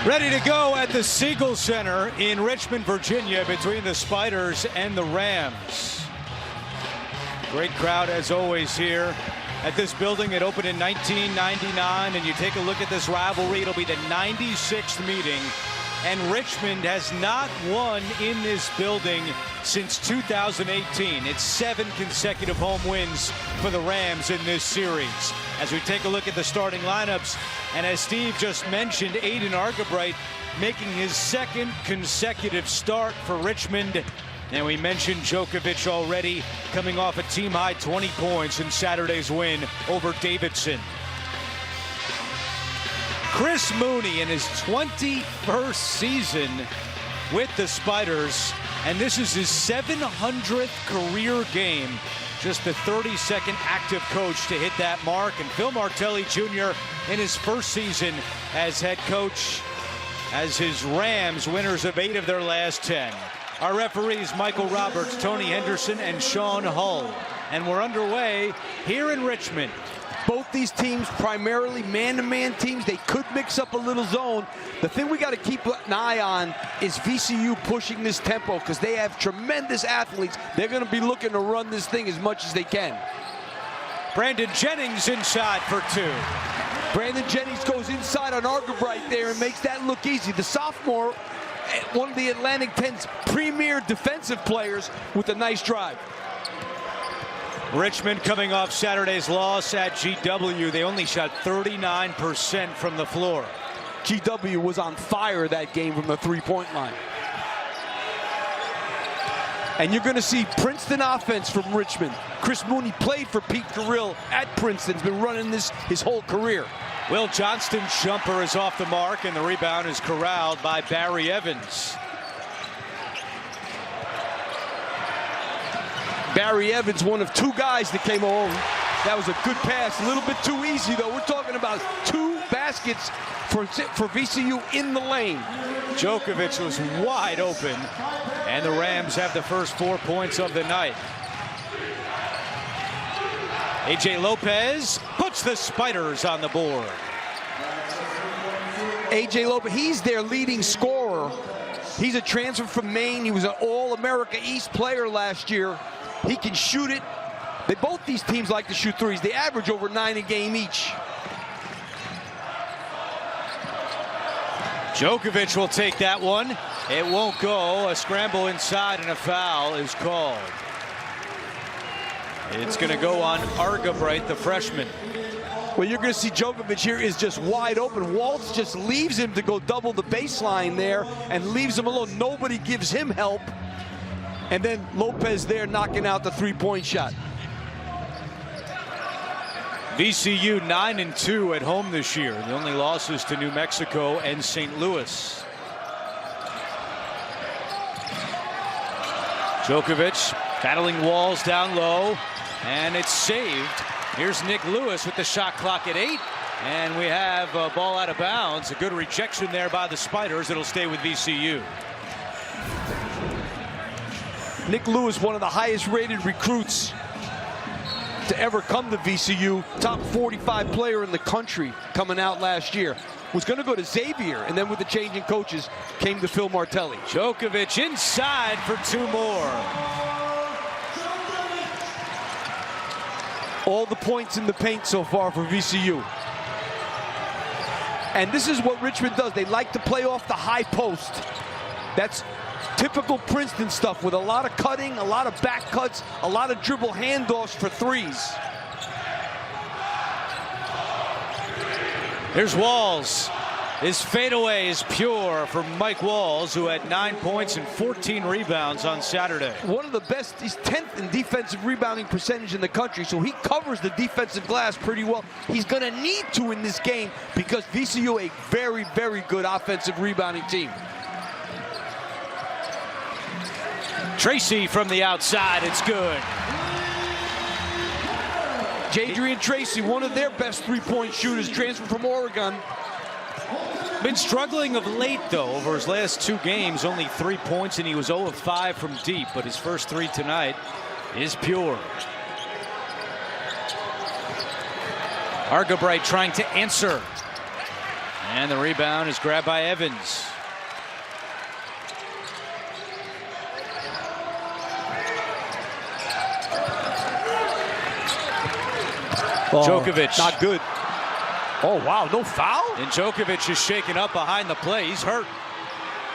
Ready to go at the Siegel Center in Richmond, Virginia, between the Spiders and the Rams. Great crowd as always here at this building. It opened in 1999, and you take a look at this rivalry, it'll be the 96th meeting, and Richmond has not won in this building since 2018. It's 7 consecutive home wins for the Rams in this series. As we take a look at the starting lineups, and as Steve just mentioned, Aiden Argabright making his 2nd consecutive start for Richmond. And we mentioned Djokovic already, coming off a team-high 20 points in Saturday's win over Davidson. Chris Mooney in his 21st season with the Spiders, and this is his 700th career game. Just the 32nd active coach to hit that mark. And Phil Martelli Jr. in his first season as head coach, as his Rams winners of 8 of their last 10. Our referees, Michael Roberts, Tony Henderson, and Sean Hull. And we're underway here in Richmond. Both these teams primarily man-to-man teams. They could mix up a little zone. The thing we got to keep an eye on is VCU pushing this tempo, because they have tremendous athletes. They're going to be looking to run this thing as much as they can. Brandon Jennings inside for 2. Brandon Jennings goes inside on Argabright there and makes that look easy. The sophomore, one of the Atlantic 10's premier defensive players, with a nice drive. Richmond coming off Saturday's loss at GW. They only shot 39% from the floor. GW was on fire that game from the three-point line. And you're going to see Princeton offense from Richmond. Chris Mooney played for Pete Carrill at Princeton. He's been running this his whole career. Will Johnston's jumper is off the mark, and the rebound is corralled by Barry Evans. Barry Evans, one of 2 guys that came home. That was a good pass. A little bit too easy, though. We're talking about 2 baskets for VCU in the lane. Djokovic was wide open, and the Rams have the first 4 points of the night. AJ Lopez puts the Spiders on the board. AJ Lopez, he's their leading scorer. He's a transfer from Maine. He was an All-America East player last year. He can shoot it. Both these teams like to shoot threes. They average over 9 a game each. Djokovic will take that one. It won't go. A scramble inside and a foul is called. It's going to go on Argabright, the freshman. Well, you're going to see Djokovic here is just wide open. Waltz just leaves him to go double the baseline there and leaves him alone. Nobody gives him help. And then Lopez there knocking out the three-point shot. VCU 9-2 at home this year. The only losses to New Mexico and St. Louis. Djokovic battling walls down low, and it's saved. Here's Nick Lewis with the shot clock at 8, and we have a ball out of bounds. A good rejection there by the Spiders. It'll stay with VCU. Nick Lewis, one of the highest rated recruits to ever come to VCU, top 45 player in the country coming out last year. Was going to go to Xavier, and then with the change in coaches came to Phil Martelli. Djokovic inside for 2 more. All the points in the paint so far for VCU. And this is what Richmond does. They like to play off the high post. That's typical Princeton stuff, with a lot of cutting, a lot of back cuts, a lot of dribble handoffs for threes. Here's Walls. His fadeaway is pure for Mike Walls, who had 9 points and 14 rebounds on Saturday. One of the best. He's 10th in defensive rebounding percentage in the country, so he covers the defensive glass pretty well. He's going to need to in this game, because VCU a very, very good offensive rebounding team. Tracy from the outside, it's good. Jadrian Tracy, one of their best three-point shooters, transferred from Oregon. Been struggling of late, though. Over his last 2 games, only 3 points, and he was 0 of 5 from deep, but his first 3 tonight is pure. Argabright trying to answer. And the rebound is grabbed by Evans. Oh, Djokovic. Not good. Oh, wow, no foul? And Djokovic is shaken up behind the play. He's hurt.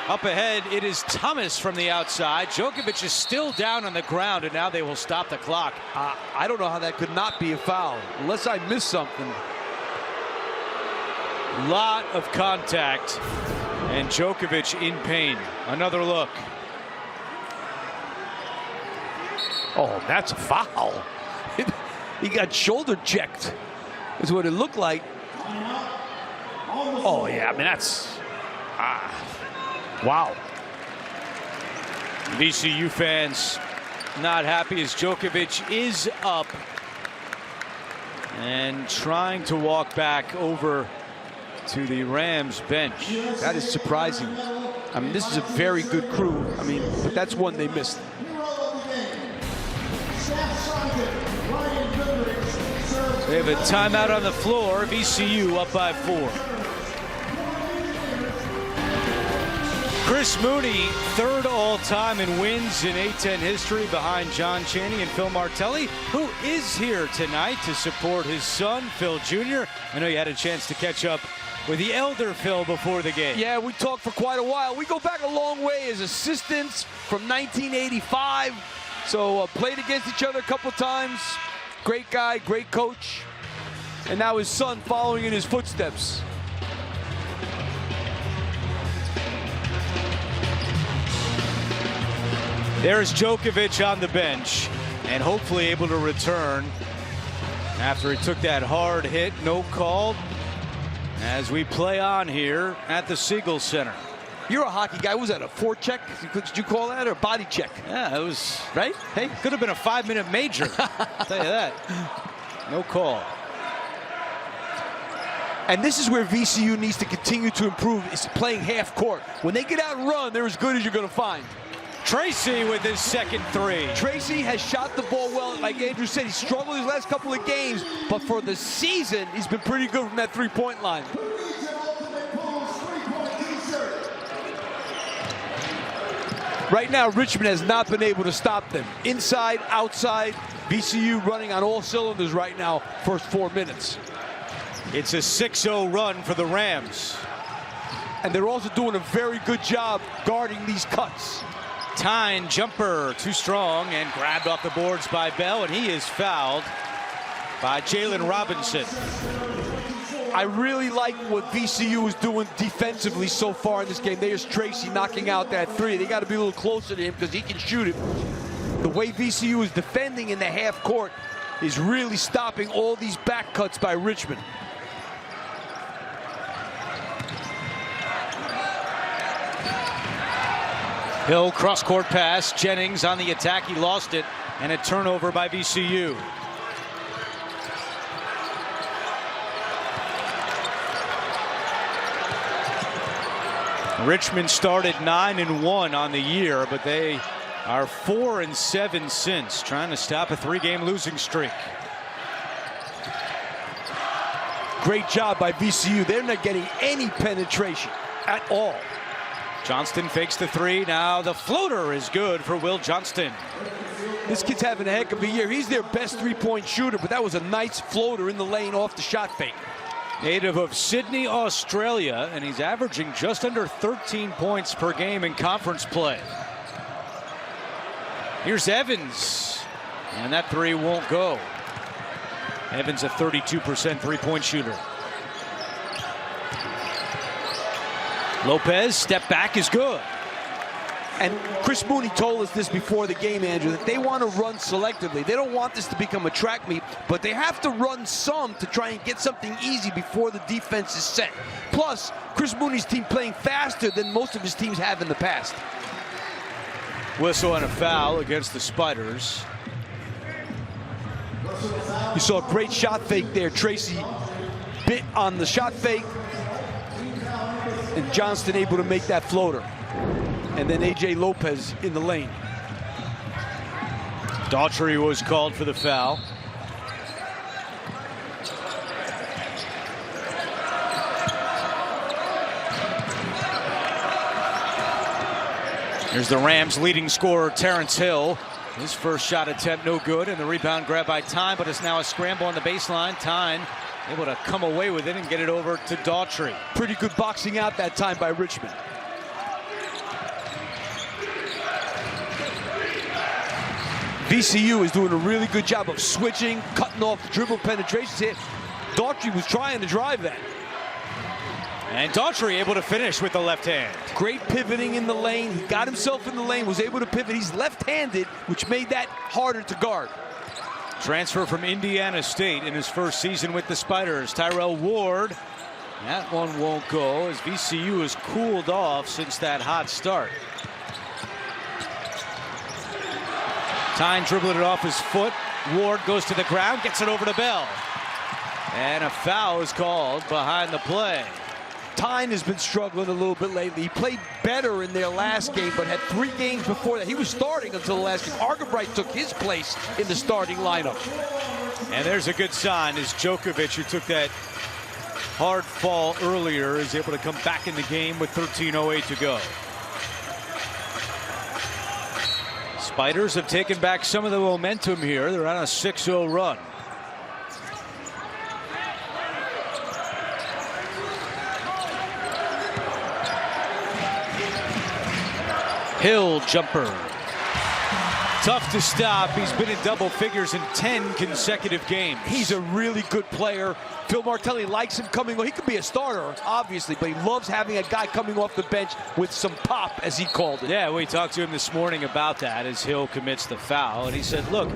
Up ahead, it is Thomas from the outside. Djokovic is still down on the ground, and now they will stop the clock. I don't know how that could not be a foul, unless I missed something. Lot of contact, and Djokovic in pain. Another look. Oh, that's a foul. He got shoulder checked, is what it looked like. Oh, yeah, I mean, that's... wow. VCU fans not happy as Djokovic is up and trying to walk back over to the Rams bench. That is surprising. I mean, this is a very good crew. I mean, but that's one they missed. They have a timeout on the floor. VCU up by 4. Chris Mooney, third all-time in wins in A-10 history behind John Chaney and Phil Martelli, who is here tonight to support his son, Phil Jr. I know you had a chance to catch up with the elder Phil before the game. Yeah, we talked for quite a while. We go back a long way as assistants from 1985. So played against each other a couple times. Great guy, great coach. And now his son following in his footsteps. There's Djokovic on the bench and hopefully able to return after he took that hard hit. No call as we play on here at the Siegel Center. You're a hockey guy. Was that a forecheck? Did you call that, or body check? Yeah, it was, right? Hey, could have been a 5-minute major. I'll tell you that. No call. And this is where VCU needs to continue to improve, is playing half court. When they get out and run, they're as good as you're going to find. Tracy with his second 3. Tracy has shot the ball well. Like Andrew said, he struggled his last couple of games, but for the season, he's been pretty good from that three-point line. Right now, Richmond has not been able to stop them. Inside, outside, VCU running on all cylinders right now, first 4 minutes. It's a 6-0 run for the Rams. And they're also doing a very good job guarding these cuts. Tyne jumper too strong and grabbed off the boards by Bell, and he is fouled by Jalen Robinson. I really like what VCU is doing defensively so far in this game. There's Tracy knocking out that 3. They got to be a little closer to him because he can shoot it. The way VCU is defending in the half court is really stopping all these back cuts by Richmond. Hill cross-court pass. Jennings on the attack. He lost it, and a turnover by VCU. Richmond started 9-1 on the year, but they are 4-7 since, trying to stop a 3-game losing streak. Great job by VCU. They're not getting any penetration at all. Johnston fakes the 3. Now the floater is good for Will Johnston. This kid's having a heck of a year. He's their best three-point shooter, but that was a nice floater in the lane off the shot fake. Native of Sydney, Australia, and he's averaging just under 13 points per game in conference play. Here's Evans, and that 3 won't go. Evans a 32% three-point shooter. Lopez, step back is good. And Chris Mooney told us this before the game, Andrew, that they want to run selectively. They don't want this to become a track meet, but they have to run some to try and get something easy before the defense is set. Plus, Chris Mooney's team playing faster than most of his teams have in the past. Whistle and a foul against the Spiders. You saw a great shot fake there. Tracy bit on the shot fake, and Johnston able to make that floater. And then A.J. Lopez in the lane. Daughtry was called for the foul. Here's the Rams' leading scorer, Terrence Hill. His first shot attempt no good, and the rebound grabbed by Tyne, but it's now a scramble on the baseline. Tyne able to come away with it and get it over to Daughtry. Pretty good boxing out that time by Richmond. VCU is doing a really good job of switching, cutting off the dribble penetrations here. Daughtry was trying to drive that. And Daughtry able to finish with the left hand. Great pivoting in the lane. He got himself in the lane, was able to pivot. He's left-handed, which made that harder to guard. Transfer from Indiana State in his first season with the Spiders, Tyrell Ward. That one won't go as VCU has cooled off since that hot start. Tyne dribbling it off his foot. Ward goes to the ground, gets it over to Bell. And a foul is called behind the play. Tyne has been struggling a little bit lately. He played better in their last game, but had 3 games before that. He was starting until the last game. Argabright took his place in the starting lineup. And there's a good sign as Djokovic, who took that hard fall earlier, is able to come back in the game with 13:08 to go. Spiders have taken back some of the momentum here. They're on a 6-0 run. Hill jumper. Tough to stop. He's been in double figures in 10 consecutive games. He's a really good player. Phil Martelli likes him coming on. He could be a starter, obviously, but he loves having a guy coming off the bench with some pop, as he called it. Yeah, we talked to him this morning about that as Hill commits the foul. And he said, look,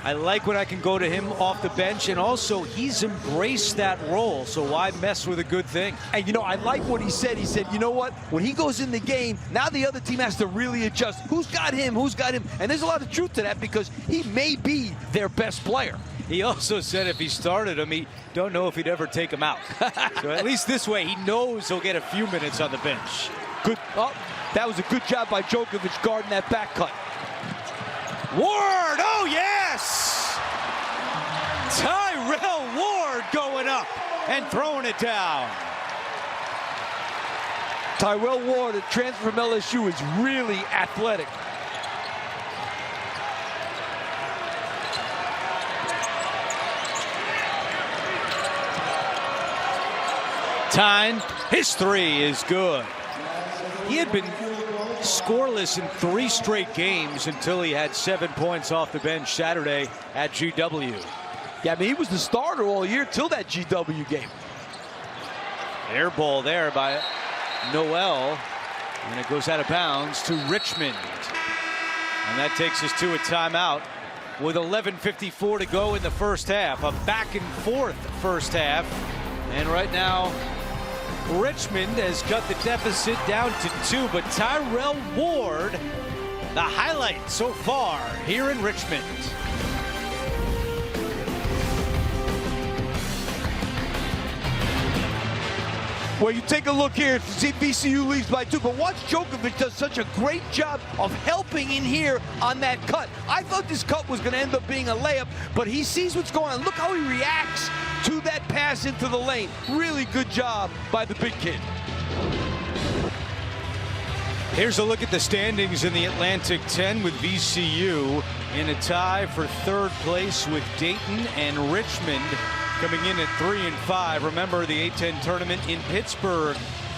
I like when I can go to him off the bench, and also he's embraced that role, so why mess with a good thing? And, you know, I like what he said. He said, you know what? When he goes in the game, now the other team has to really adjust. Who's got him? Who's got him? And there's a lot of truth to that because he may be their best player. He also said if he started him, he don't know if he'd ever take him out. So at least this way, he knows he'll get a few minutes on the bench. Good. Oh, that was a good job by Djokovic guarding that back cut. Ward, oh yes! Tyrell Ward going up and throwing it down. Tyrell Ward, a transfer from LSU, is really athletic. Tyne, his 3 is good. He had been scoreless in 3 straight games until he had 7 points off the bench Saturday at GW. Yeah, I mean, he was the starter all year till that GW game. Air ball there by Noel, and it goes out of bounds to Richmond. And that takes us to a timeout with 11:54 to go in the first half. A back and forth first half. And right now, Richmond has cut the deficit down to 2, but Tyrell Ward, the highlight so far here in Richmond. Well, you take a look here, VCU leads by 2, but watch Djokovic does such a great job of helping in here on that cut. I thought this cut was going to end up being a layup, but he sees what's going on. Look how he reacts to that pass into the lane. Really good job by the big kid. Here's a look at the standings in the Atlantic 10 with VCU in a tie for 3rd place with Dayton and Richmond coming in at 3 and 5. Remember the A-10 tournament in Pittsburgh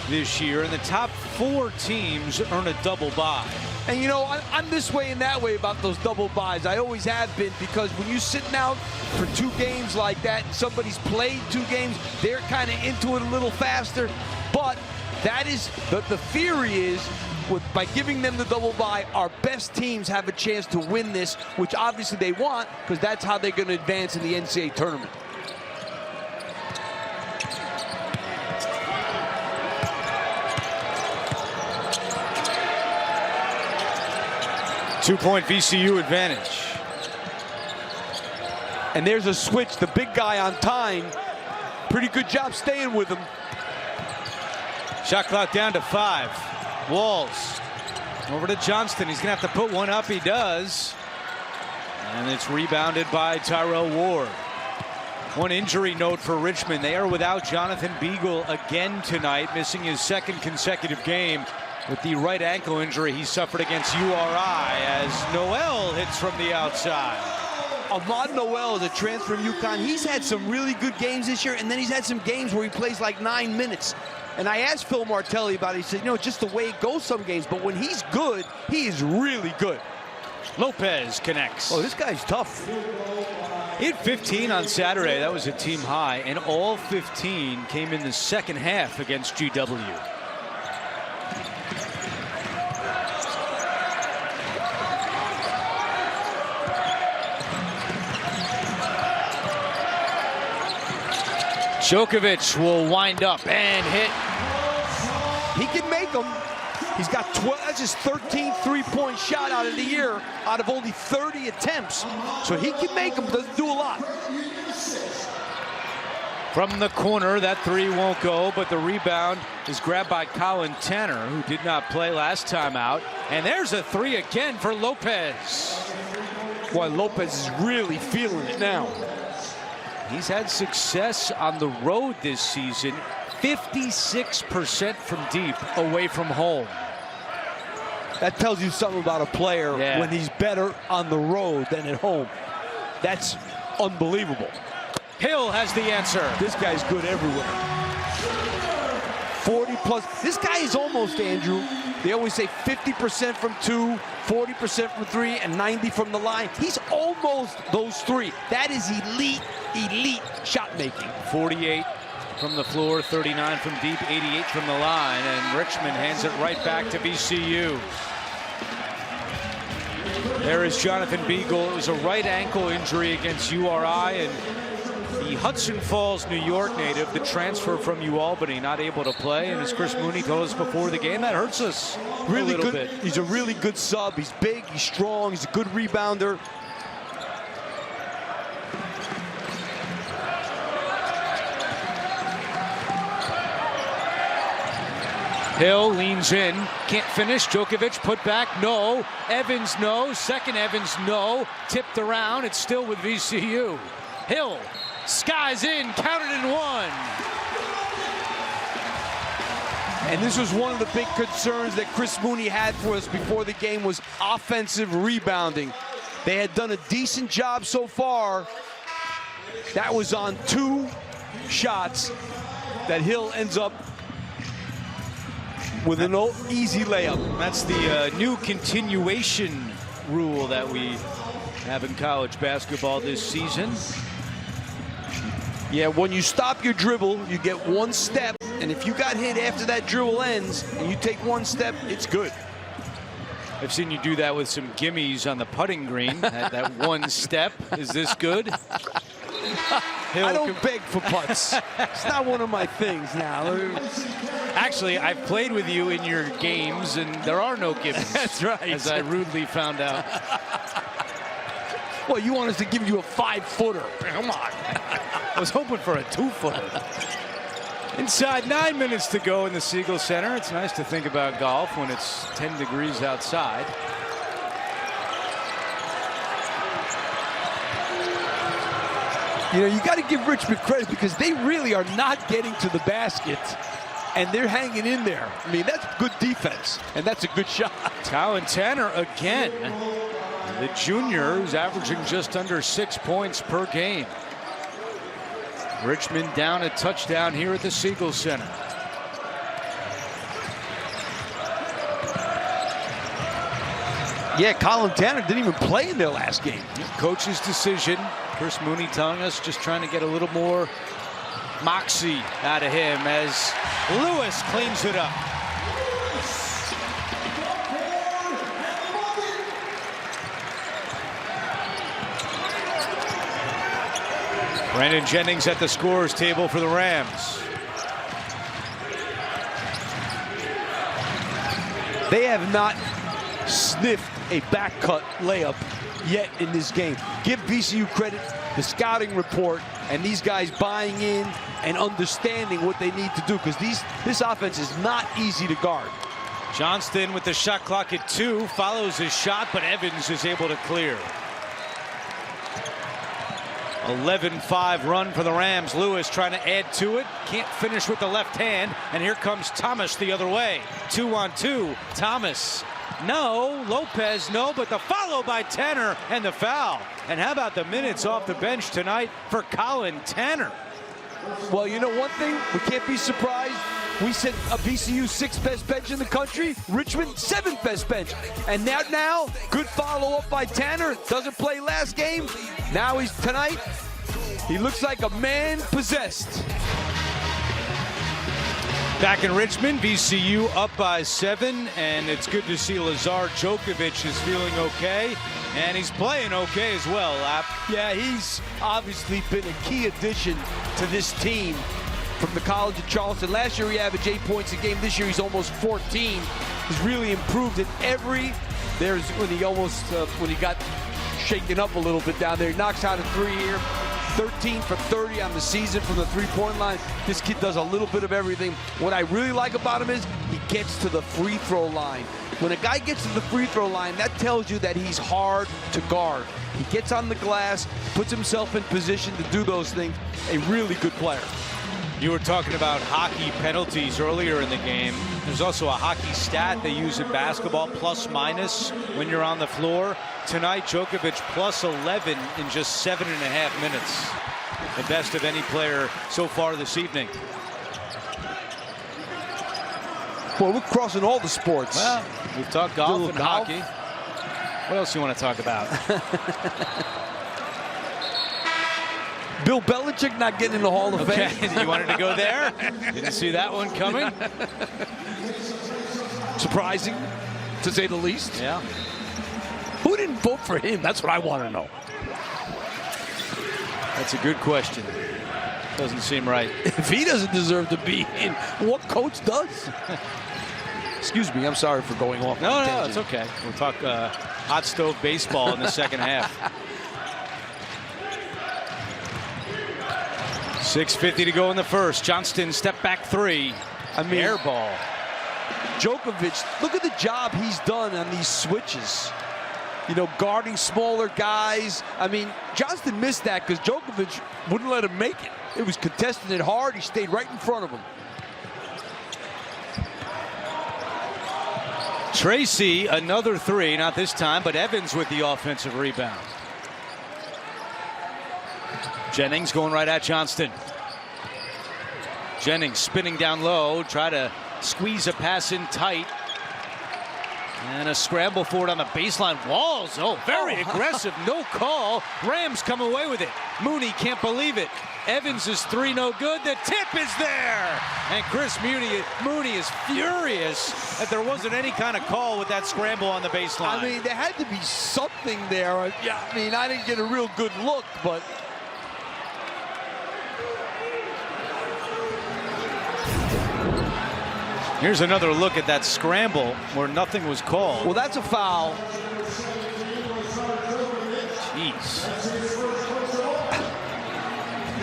this year, and the top 4 teams earn a double bye. And you know, I'm this way and that way about those double byes. I always have been, because when you're sitting out for 2 games like that, and somebody's played 2 games, they're kind of into it a little faster. But that is, the theory is, by giving them the double bye, our best teams have a chance to win this, which obviously they want, because that's how they're going to advance in the NCAA tournament. Two-point VCU advantage. And there's a switch. The big guy on Tyne. Pretty good job staying with him. Shot clock down to 5. Walls over to Johnston. He's going to have to put one up. He does. And it's rebounded by Tyrell Ward. One injury note for Richmond. They are without Jonathan Beagle again tonight, missing his 2nd consecutive game. with the right ankle injury he suffered against URI as Noel hits from the outside. Ahmad Noel is a transfer from UConn. He's had some really good games this year, and then he's had some games where he plays like 9 minutes. And I asked Phil Martelli about it. He said, you know, just the way it goes some games, but when he's good, he is really good. Lopez connects. Oh, this guy's tough. He had 15 on Saturday. That was a team high, and all 15 came in the second half against GW. Djokovic will wind up and hit. He can make them. He's got 12. That's his 13th three-point shot out of the year, out of only 30 attempts. So he can make them. Doesn't do a lot. From the corner, that three won't go, but the rebound is grabbed by Colin Tanner, who did not play last time out. And there's a three again for Lopez. Boy, Lopez is really feeling it now. He's had success on the road this season. 56% from deep away from home. That tells you something about a player when he's better on the road than at home. That's unbelievable. Hill has the answer. This guy's good everywhere. 40 plus. This guy is almost, Andrew, they always say 50% from 2, 40% from 3, and 90 from the line. He's almost those 3. That is elite shot making. 48 from the floor, 39 from deep, 88 from the line, and Richmond hands it right back to VCU. There is Jonathan Beagle. It was a right ankle injury against URI, and the Hudson Falls, New York native, the transfer from UAlbany, not able to play. And as Chris Mooney told us before the game, that hurts us really a little good bit. He's a really good sub. He's big, he's strong, he's a good rebounder. Hill leans in, can't finish. Djokovic put back, no. Evans, no. Second Evans, no. Tipped around, it's still with VCU. Hill skies in, counted in one. And this was one of the big concerns that Chris Mooney had for us before the game was offensive rebounding. They had done a decent job so far. That was on 2 shots that Hill ends up with an easy layup. That's the new continuation rule that we have in college basketball this season. Yeah, when you stop your dribble, you get 1 step, and if you got hit after that dribble ends and you take 1 step, it's good. I've seen you do that with some gimmies on the putting green. that 1 step. Is this good? I don't beg for putts. It's not one of my things now. Actually, I've played with you in your games, and there are no gimmies. That's right. As I rudely found out. Well, you want us to give you a 5-footer. Come on. I was hoping for a 2-footer. Inside 9 minutes to go in the Siegel Center. It's nice to think about golf when it's 10 degrees outside. You know, you got to give Richmond credit because they really are not getting to the basket, and they're hanging in there. I mean, that's good defense, and that's a good shot. Colin Tanner again. The junior who's averaging just under 6 points per game. Richmond down a touchdown here at the Siegel Center. Yeah, Colin Tanner didn't even play in their last game. Coach's decision. Chris Mooney telling us just trying to get a little more moxie out of him as Lewis cleans it up. Brandon Jennings at the scorer's table for the Rams. They have not sniffed a back cut layup yet in this game. Give VCU credit, the scouting report, and these guys buying in and understanding what they need to do, because this offense is not easy to guard. Johnston with the shot clock at 2 follows his shot, but Evans is able to clear. 11-5 run for the Rams. Lewis trying to add to it. Can't finish with the left hand. And here comes Thomas the other way. 2-on-2. Thomas. No. Lopez, no. But the follow by Tanner and the foul. And how about the minutes off the bench tonight for Colin Tanner? Well, you know one thing? We can't be surprised. We said a VCU 6th best bench in the country. Richmond 7th best bench. And now good follow-up by Tanner. Doesn't play last game. Now he's tonight. He looks like a man possessed. Back in Richmond, VCU up by 7, and it's good to see Lazar Djokovic is feeling okay, and he's playing okay as well, Lap. Yeah, he's obviously been a key addition to this team from the College of Charleston. Last year he averaged 8 points a game. This year he's almost 14. He's really improved in every. There's when he got shaken up a little bit down there. He knocks out a 3 here. 13 for 30 on the season from the three-point line. This kid does a little bit of everything. What I really like about him is he gets to the free throw line. When a guy gets to the free throw line, that tells you that he's hard to guard. He gets on the glass, puts himself in position to do those things. A really good player. You were talking about hockey penalties earlier in the game. There's also a hockey stat they use in basketball, plus minus when you're on the floor. Tonight, Djokovic plus 11 in just 7.5 minutes. The best of any player so far this evening. Well, we're crossing all the sports. Well, we've talked golf and hockey. What else do you want to talk about? Bill Belichick not getting in the Hall of Fame. You wanted to go there? Didn't see that one coming. Surprising, to say the least. Yeah. Who didn't vote for him? That's what I want to know. That's a good question. Doesn't seem right. If he doesn't deserve to be in, what coach does? Excuse me, I'm sorry for going off. No, it's okay. We'll talk hot stove baseball in the second half. 6:50 to go in the first. Johnston step back 3. Air ball. Djokovic, look at the job he's done on these switches. You know, guarding smaller guys. I mean, Johnston missed that because Djokovic wouldn't let him make it. It was contesting it hard. He stayed right in front of him. Tracy, another 3, not this time, but Evans with the offensive rebound. Jennings going right at Johnston. Jennings spinning down low, try to squeeze a pass in tight. And a scramble for it on the baseline. Walls, very aggressive, no call. Rams come away with it. Mooney can't believe it. Evans' 3 no good. The tip is there. And Chris Mooney is furious that there wasn't any kind of call with that scramble on the baseline. I mean, there had to be something there. Yeah, I mean, I didn't get a real good look, but here's another look at that scramble where nothing was called. Well, that's a foul. Jeez.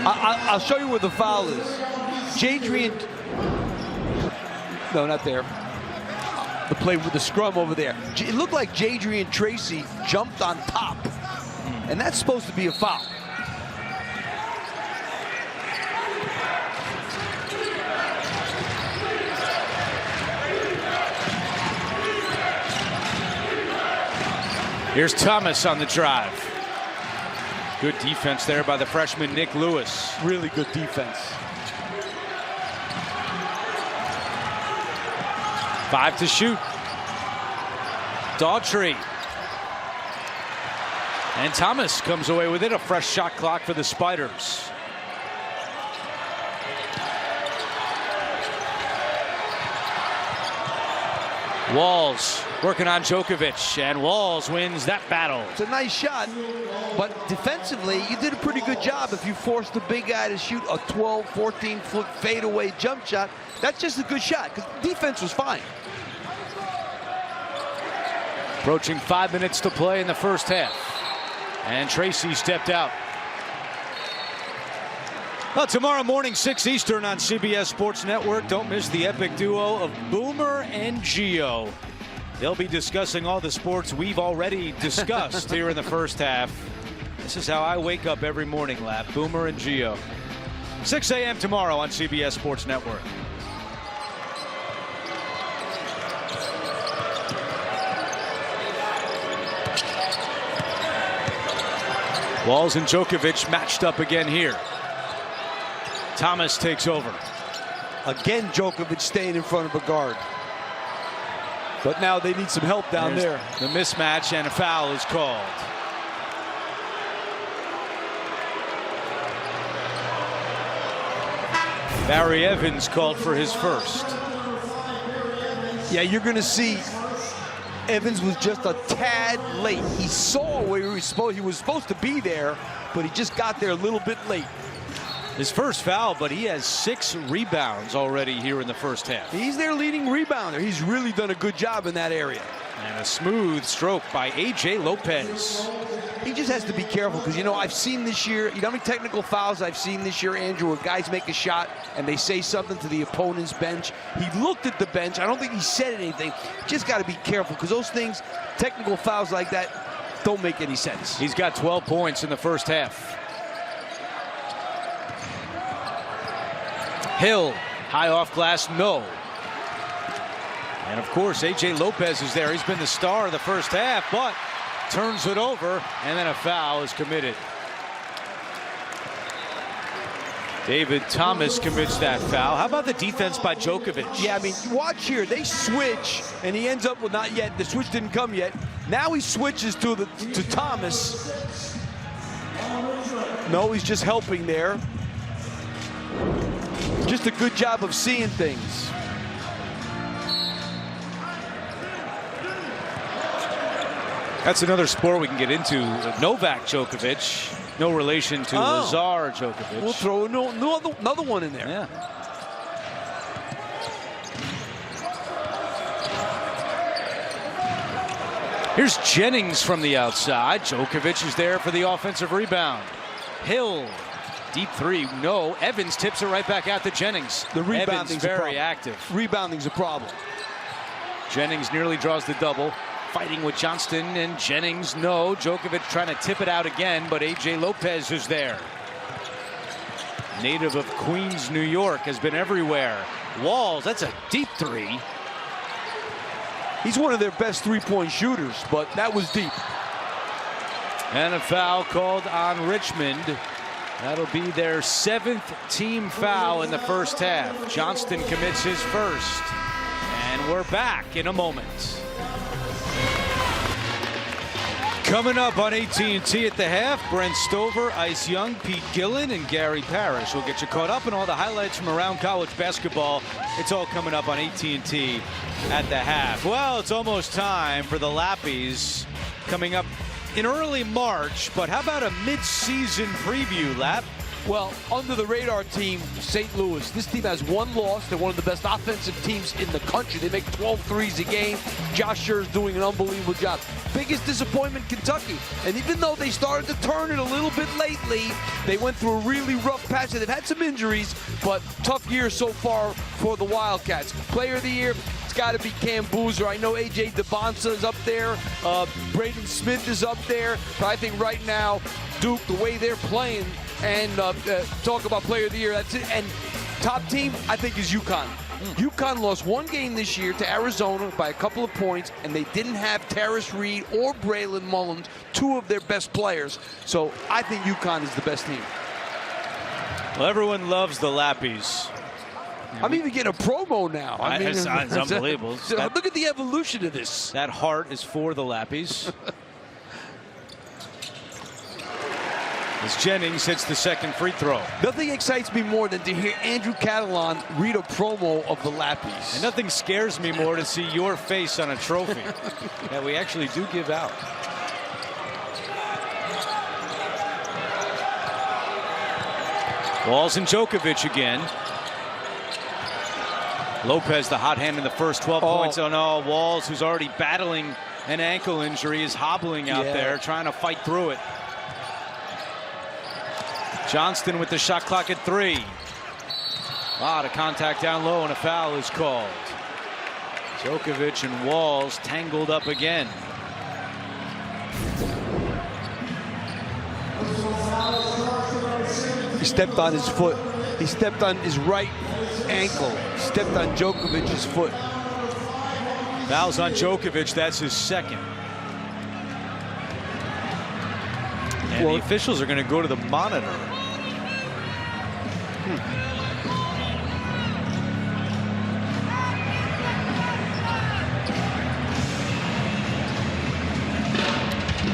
I'll show you where the foul is. Jadrian. No, not there. The play with the scrum over there. It looked like Jadrian Tracy jumped on top. And that's supposed to be a foul. Here's Thomas on the drive. Good defense there by the freshman Nick Lewis. Really good defense. 5 to shoot. Daughtry. And Thomas comes away with it. A fresh shot clock for the Spiders. Walls working on Djokovic, and Walls wins that battle. It's a nice shot, but defensively, you did a pretty good job. If you forced the big guy to shoot a 12, 14-foot fadeaway jump shot, that's just a good shot, because defense was fine. Approaching 5 minutes to play in the first half. And Tracy stepped out. Well, tomorrow morning, 6 Eastern on CBS Sports Network. Don't miss the epic duo of Boomer and Gio. They'll be discussing all the sports we've already discussed here in the first half. This is how I wake up every morning, Lap. Boomer and Gio. 6 a.m. tomorrow on CBS Sports Network. Walls and Djokovic matched up again here. Thomas takes over. Again, Djokovic staying in front of a guard. But now they need some help down there. The mismatch, and a foul is called. Barry Evans called for his first. Yeah, you're going to see Evans was just a tad late. He saw where he was supposed to be there, but he just got there a little bit late. His first foul, but he has 6 rebounds already here in the first half. He's their leading rebounder. He's really done a good job in that area. And a smooth stroke by A.J. Lopez. He just has to be careful because, you know, I've seen this year, you know how many technical fouls I've seen this year, Andrew, where guys make a shot and they say something to the opponent's bench. He looked at the bench. I don't think he said anything. Just got to be careful because those things, technical fouls like that, don't make any sense. He's got 12 points in the first half. Hill, high off glass, no. And of course, A.J. Lopez is there. He's been the star of the first half, but turns it over, and then a foul is committed. David Thomas commits that foul. How about the defense by Djokovic? Yeah, I mean, watch here. They switch, and he ends up with not yet. The switch didn't come yet. Now he switches to Thomas. No, he's just helping there. Just a good job of seeing things. That's another sport we can get into. Novak Djokovic, no relation to Lazar Djokovic. We'll throw another one in there. Yeah. Here's Jennings from the outside. Djokovic is there for the offensive rebound. Hill, deep three, no. Evans tips it right back out to Jennings. The rebounding's very active. Rebounding's a problem. Jennings nearly draws the double. Fighting with Johnston and Jennings, no. Djokovic trying to tip it out again, but A.J. Lopez is there. Native of Queens, New York, has been everywhere. Walls, that's a deep three. He's one of their best three-point shooters, but that was deep. And a foul called on Richmond. That'll be their 7th team foul in the first half. Johnston commits his first. And we're back in a moment. Coming up on AT&T at the half, Brent Stover, Ice Young, Pete Gillen, and Gary Parrish will get you caught up in all the highlights from around college basketball. It's all coming up on AT&T at the half. Well, it's almost time for the Lappies coming up in early March, but how about a mid-season preview, Lap? Well, under the radar team, St. Louis. This team has 1 loss. They're one of the best offensive teams in the country. They make 12 threes a game. Josh Scher's doing an unbelievable job. Biggest disappointment, Kentucky. And even though they started to turn it a little bit lately, they went through a really rough patch. They've had some injuries, but tough year so far for the Wildcats. Player of the year, it's got to be Cam Boozer. I know A.J. DeBonsa is up there. Braden Smith is up there. But I think right now, Duke, the way they're playing, and talk about player of the year, that's it. And top team, I think, is UConn. UConn lost 1 game this year to Arizona by a couple of points, and they didn't have Terrace Reed or Braylon Mullins, 2 of their best players. So I think UConn is the best team. Well, everyone loves the Lappies. I'm even getting a promo now. I mean, it's unbelievable. Look at the evolution of this. That heart is for the Lappies. As Jennings hits the second free throw. Nothing excites me more than to hear Andrew Catalan read a promo of the Lappies. And nothing scares me more to see your face on a trophy that we actually do give out. Walls and Djokovic again. Lopez, the hot hand in the first 12 points. Oh no, Walls, who's already battling an ankle injury, is hobbling out there, trying to fight through it. Johnston with the shot clock at 3. A lot of contact down low, and a foul is called. Djokovic and Walls tangled up again. He stepped on his foot. He stepped on his right ankle. Stepped on Djokovic's foot. Fouls on Djokovic. That's his second. And the officials are going to go to the monitor.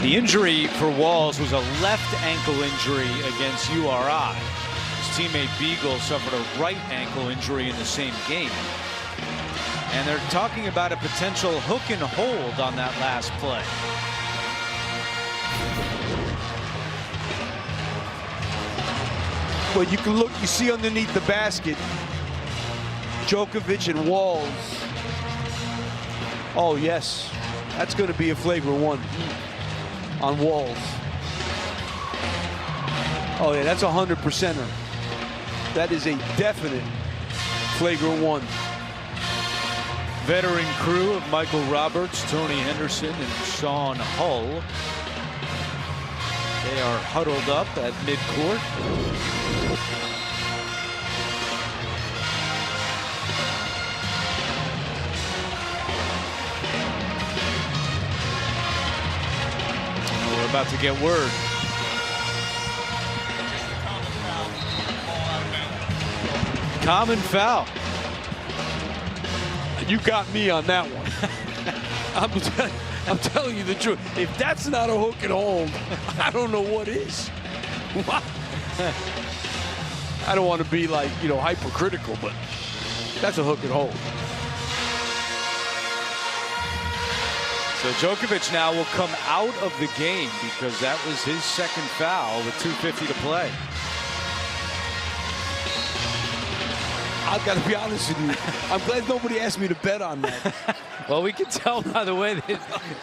The injury for Walls was a left ankle injury against URI. His teammate Beagle suffered a right ankle injury in the same game. And they're talking about a potential hook and hold on that last play. Well, you can look, you see underneath the basket, Djokovic and Walls. Oh, yes. That's going to be a flagrant one on Walls. Oh, yeah, that's a 100%er. That is a definite flagrant one. Veteran crew of Michael Roberts, Tony Henderson, and Sean Hull. They are huddled up at midcourt. We're about to get word. Common foul. You got me on that one. I'm telling you the truth. If that's not a hook and hold, I don't know what is. I don't want to be like, you know, hypercritical, but that's a hook and hold. So Djokovic now will come out of the game because that was his second foul with 2:50 to play. I've got to be honest with you. I'm glad nobody asked me to bet on that. Well, we can tell by the way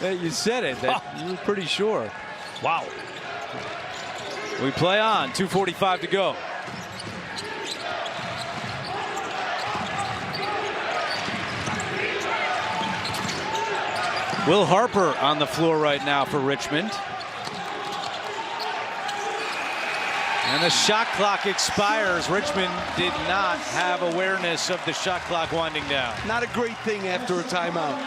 that you said it that you were pretty sure. Wow. We play on. 2:45 to go. Will Harper on the floor right now for Richmond. And the shot clock expires. Richmond did not have awareness of the shot clock winding down. Not a great thing after a timeout.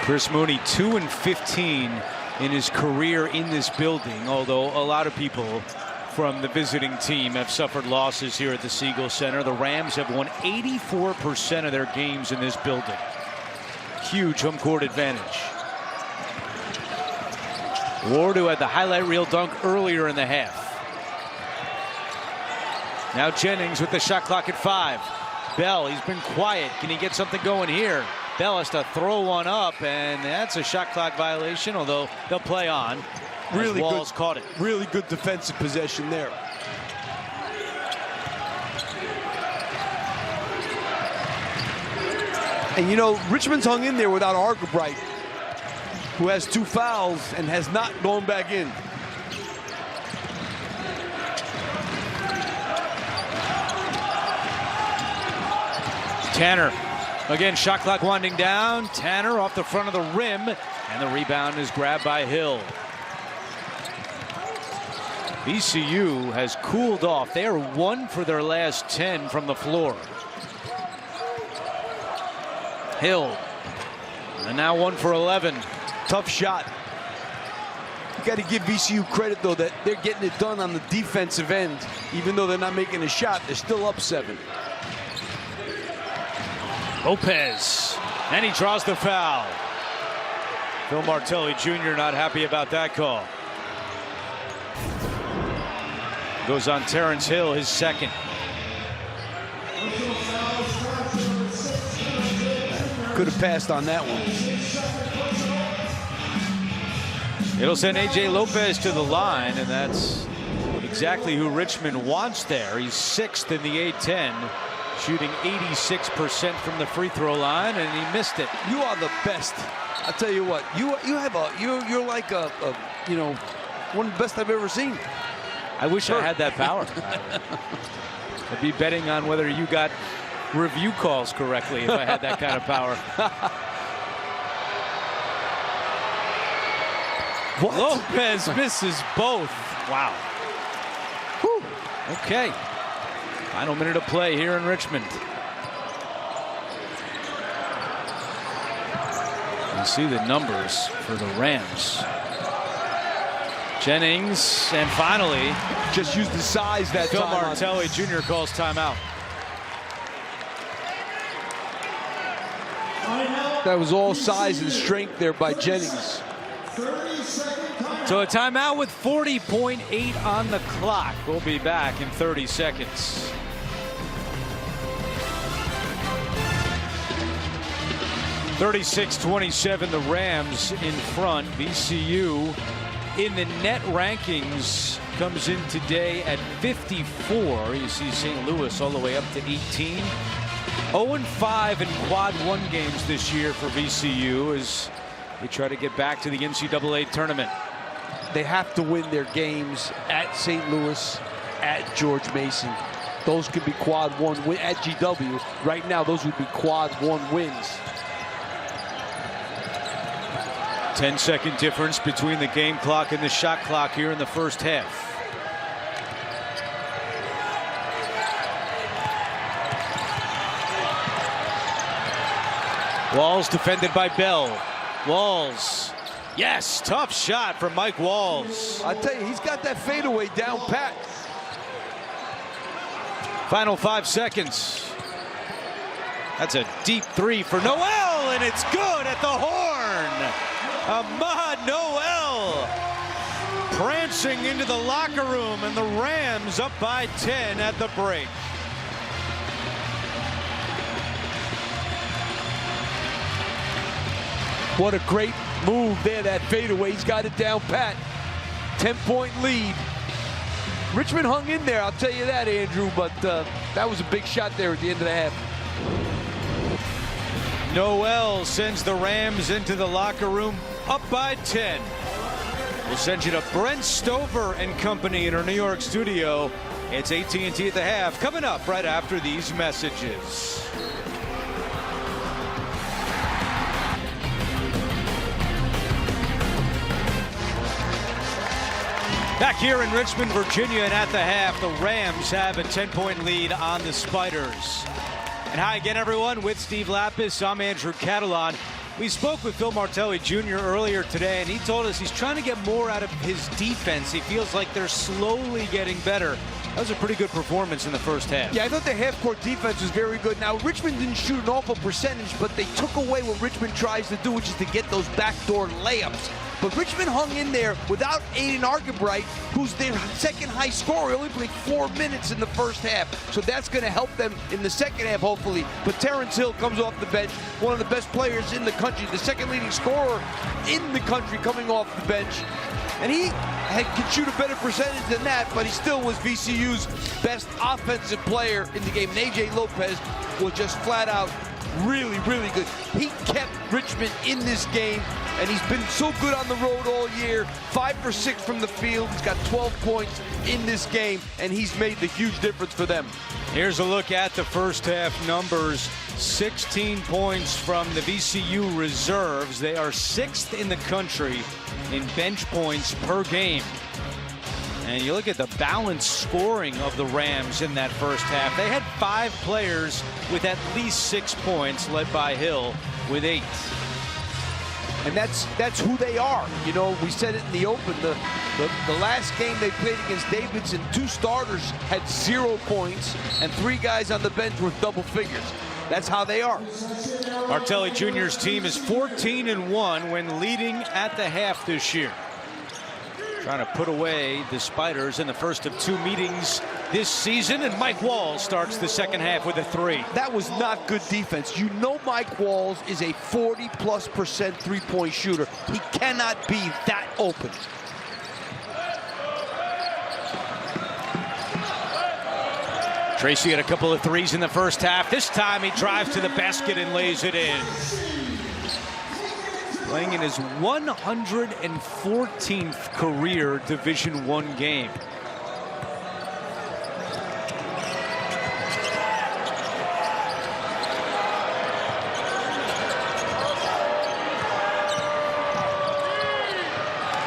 Chris Mooney 2-15 in his career in this building, although a lot of people from the visiting team have suffered losses here at the Siegel Center. The Rams have won 84% of their games in this building. Huge home court advantage. Ward, who had the highlight reel dunk earlier in the half. Now Jennings with the shot clock at 5. Bell, he's been quiet. Can he get something going here? Bell has to throw one up, and that's a shot clock violation, although they'll play on. Really Walls good, caught it. Really good defensive possession there. And you know, Richmond's hung in there without Argabright, who has 2 fouls and has not gone back in. Tanner, again, shot clock winding down. Tanner off the front of the rim, and the rebound is grabbed by Hill. VCU has cooled off. They are 1 for their last 10 from the floor. Hill, and now 1 for 11. Tough shot. You got to give VCU credit, though, that they're getting it done on the defensive end. Even though they're not making a shot, they're still up 7. Lopez, and he draws the foul. Phil Martelli Jr. not happy about that call. Goes on Terrence Hill, his second. Could have passed on that one. It'll send A.J. Lopez to the line, and that's exactly who Richmond wants there. He's 6th in the A-10, shooting 86% from the free throw line, and he missed it. You are the best. I tell you what, you're like a you know, one of the best I've ever seen. I wish I had that power. I'd be betting on whether you got review calls correctly if I had that kind of power. What? Lopez misses both. Wow. Whew. Okay. Final minute of play here in Richmond. You see the numbers for the Rams. Jennings, and finally, just used the size that Phil time. Martelli Jr. calls timeout. That was all size and strength there by Jennings. So a timeout with 40.8 on the clock. We'll be back in 30 seconds. (36-27) the Rams in front. VCU in the net rankings comes in today at 54. You see St. Louis all the way up to 18. 0-5 in quad one games this year for VCU as they try to get back to the NCAA tournament. They have to win their games at St. Louis, at George Mason. Those could be quad one win at GW. Right now, those would be quad one wins. 10-second difference between the game clock and the shot clock here in the first half. Walls defended by Bell. Walls. Yes, tough shot from Mike Walls. I tell you, he's got that fadeaway down pat. Final 5 seconds. That's a deep three for Noel, and it's good at the horn. Ahmad Noel prancing into the locker room, and the Rams up by 10 at the break. What a great move there, that fadeaway. He's got it down pat. 10-point lead. Richmond hung in there, I'll tell you that, Andrew, but that was a big shot there at the end of the half. Noel sends the Rams into the locker room up by 10. We'll send you to Brent Stover and company in our New York studio. It's AT&T at the half, coming up right after these messages. Back here in Richmond, Virginia, and at the half, the Rams have a 10-point lead on the Spiders. And hi again, everyone. With Steve Lapis, I'm Andrew Catalan. We spoke with Phil Martelli Jr. earlier today, and he told us he's trying to get more out of his defense. He feels like they're slowly getting better. That was a pretty good performance in the first half. Yeah, I thought the half-court defense was very good. Now, Richmond didn't shoot an awful percentage, but they took away what Richmond tries to do, which is to get those backdoor layups. But Richmond hung in there without Aiden Argabright, who's their second high scorer. He only played 4 minutes in the first half. So that's going to help them in the second half, hopefully. But Terrence Hill comes off the bench, one of the best players in the country, the second leading scorer in the country coming off the bench. And he could shoot a better percentage than that, but he still was VCU's best offensive player in the game. And A.J. Lopez was just flat out really, really good. He kept Richmond in this game, and he's been so good on the road all year. 5 for 6 from the field. He's got 12 points in this game, and he's made the huge difference for them. Here's a look at the first half numbers. 16 points from the VCU reserves. They are 6th in the country in bench points per game. And you look at the balanced scoring of the Rams in that first half. They had 5 players with at least 6 points, led by Hill with 8. And that's who they are. You know, we said it in the open. The last game they played against Davidson, 2 starters had 0 points, and 3 guys on the bench with double figures. That's how they are. Martelli Jr.'s team is 14-1 when leading at the half this year. Trying to put away the Spiders in the first of 2 meetings this season, and Mike Walls starts the second half with a 3. That was not good defense. You know Mike Walls is a 40+% three-point shooter. He cannot be that open. Tracy had a couple of 3s in the first half. This time he drives to the basket and lays it in. Playing in his 114th career Division I game.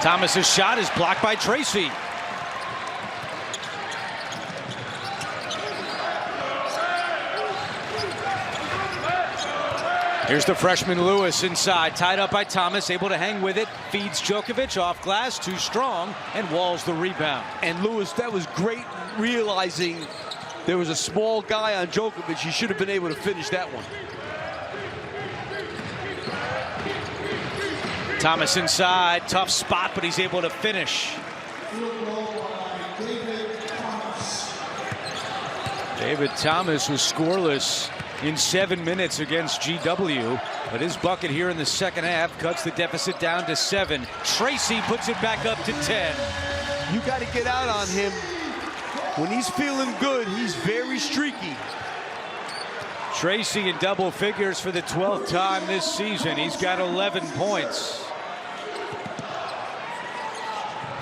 Thomas's shot is blocked by Tracy. Here's the freshman Lewis inside, tied up by Thomas, able to hang with it, feeds Djokovic off glass, too strong, and walls the rebound. And Lewis, that was great, realizing there was a small guy on Djokovic. He should have been able to finish that one. Thomas inside, tough spot, but he's able to finish. David Thomas was scoreless in 7 minutes against GW, but his bucket here in the second half cuts the deficit down to 7. Tracy puts it back up to 10. You got to get out on him. When he's feeling good, he's very streaky. Tracy in double figures for the 12th time this season. He's got 11 points.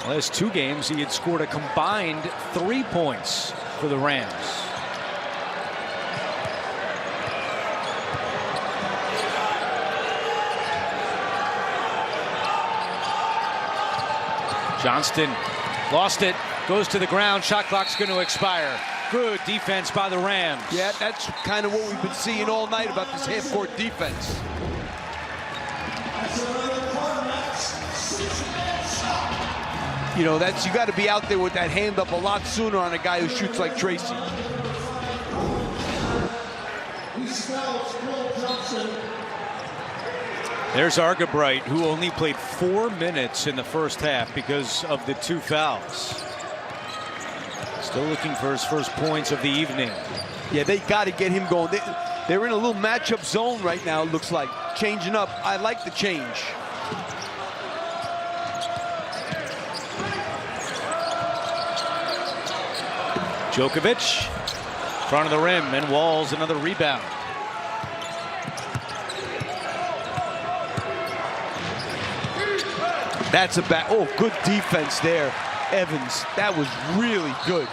Last 2 games, he had scored a combined 3 points for the Rams. Johnston lost it, goes to the ground, shot clock's going to expire. Good defense by the Rams. Yeah, that's kind of what we've been seeing all night about this half-court defense. You know, you got to be out there with that hand up a lot sooner on a guy who shoots like Tracy. There's Argabright, who only played 4 minutes in the first half because of the 2 fouls. Still looking for his first points of the evening. Yeah, they got to get him going. They're in a little matchup zone right now, it looks like. Changing up. I like the change. Djokovic, front of the rim, and Walls another rebound. That's a bad. Oh, good defense there, Evans. That was really good.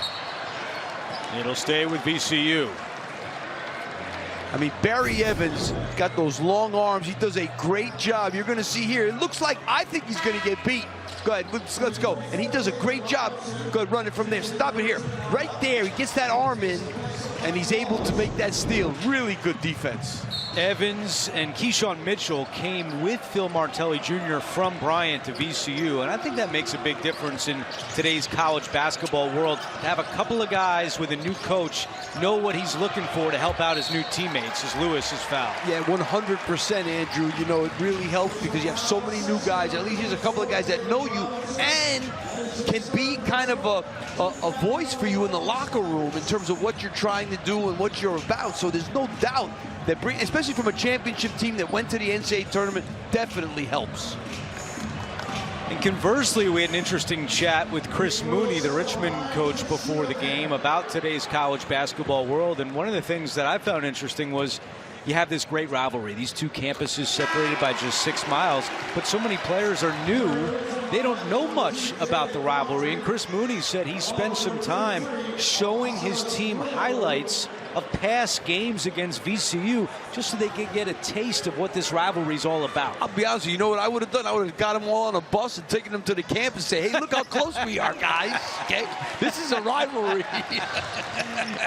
It'll stay with VCU. I mean, Barry Evans got those long arms. He does a great job. You're going to see here. It looks like I think he's going to get beat. Go ahead, let's go. And he does a great job. Go ahead, run it from there. Stop it here. Right there, he gets that arm in, and he's able to make that steal. Really good defense. Evans and Keyshawn Mitchell came with Phil Martelli Jr. from Bryant to VCU, and I think that makes a big difference in today's college basketball world, to have a couple of guys with a new coach know what he's looking for to help out his new teammates as Lewis is fouled. Yeah, 100%, Andrew. You know, it really helps because you have so many new guys. At least there's a couple of guys that know you and can be kind of a voice for you in the locker room in terms of what you're trying to do and what you're about. So there's no doubt that, especially from a championship team that went to the NCAA tournament, definitely helps. And conversely, we had an interesting chat with Chris Mooney, the Richmond coach, before the game about today's college basketball world. And one of the things that I found interesting was you have this great rivalry. These two campuses separated by just 6 miles, but so many players are new. They don't know much about the rivalry. And Chris Mooney said he spent some time showing his team highlights of past games against VCU just so they could get a taste of what this rivalry is all about. I'll be honest with you, you know what I would have done? I would have got them all on a bus and taken them to the camp and say, hey, look how close we are, guys. Okay? This is a rivalry.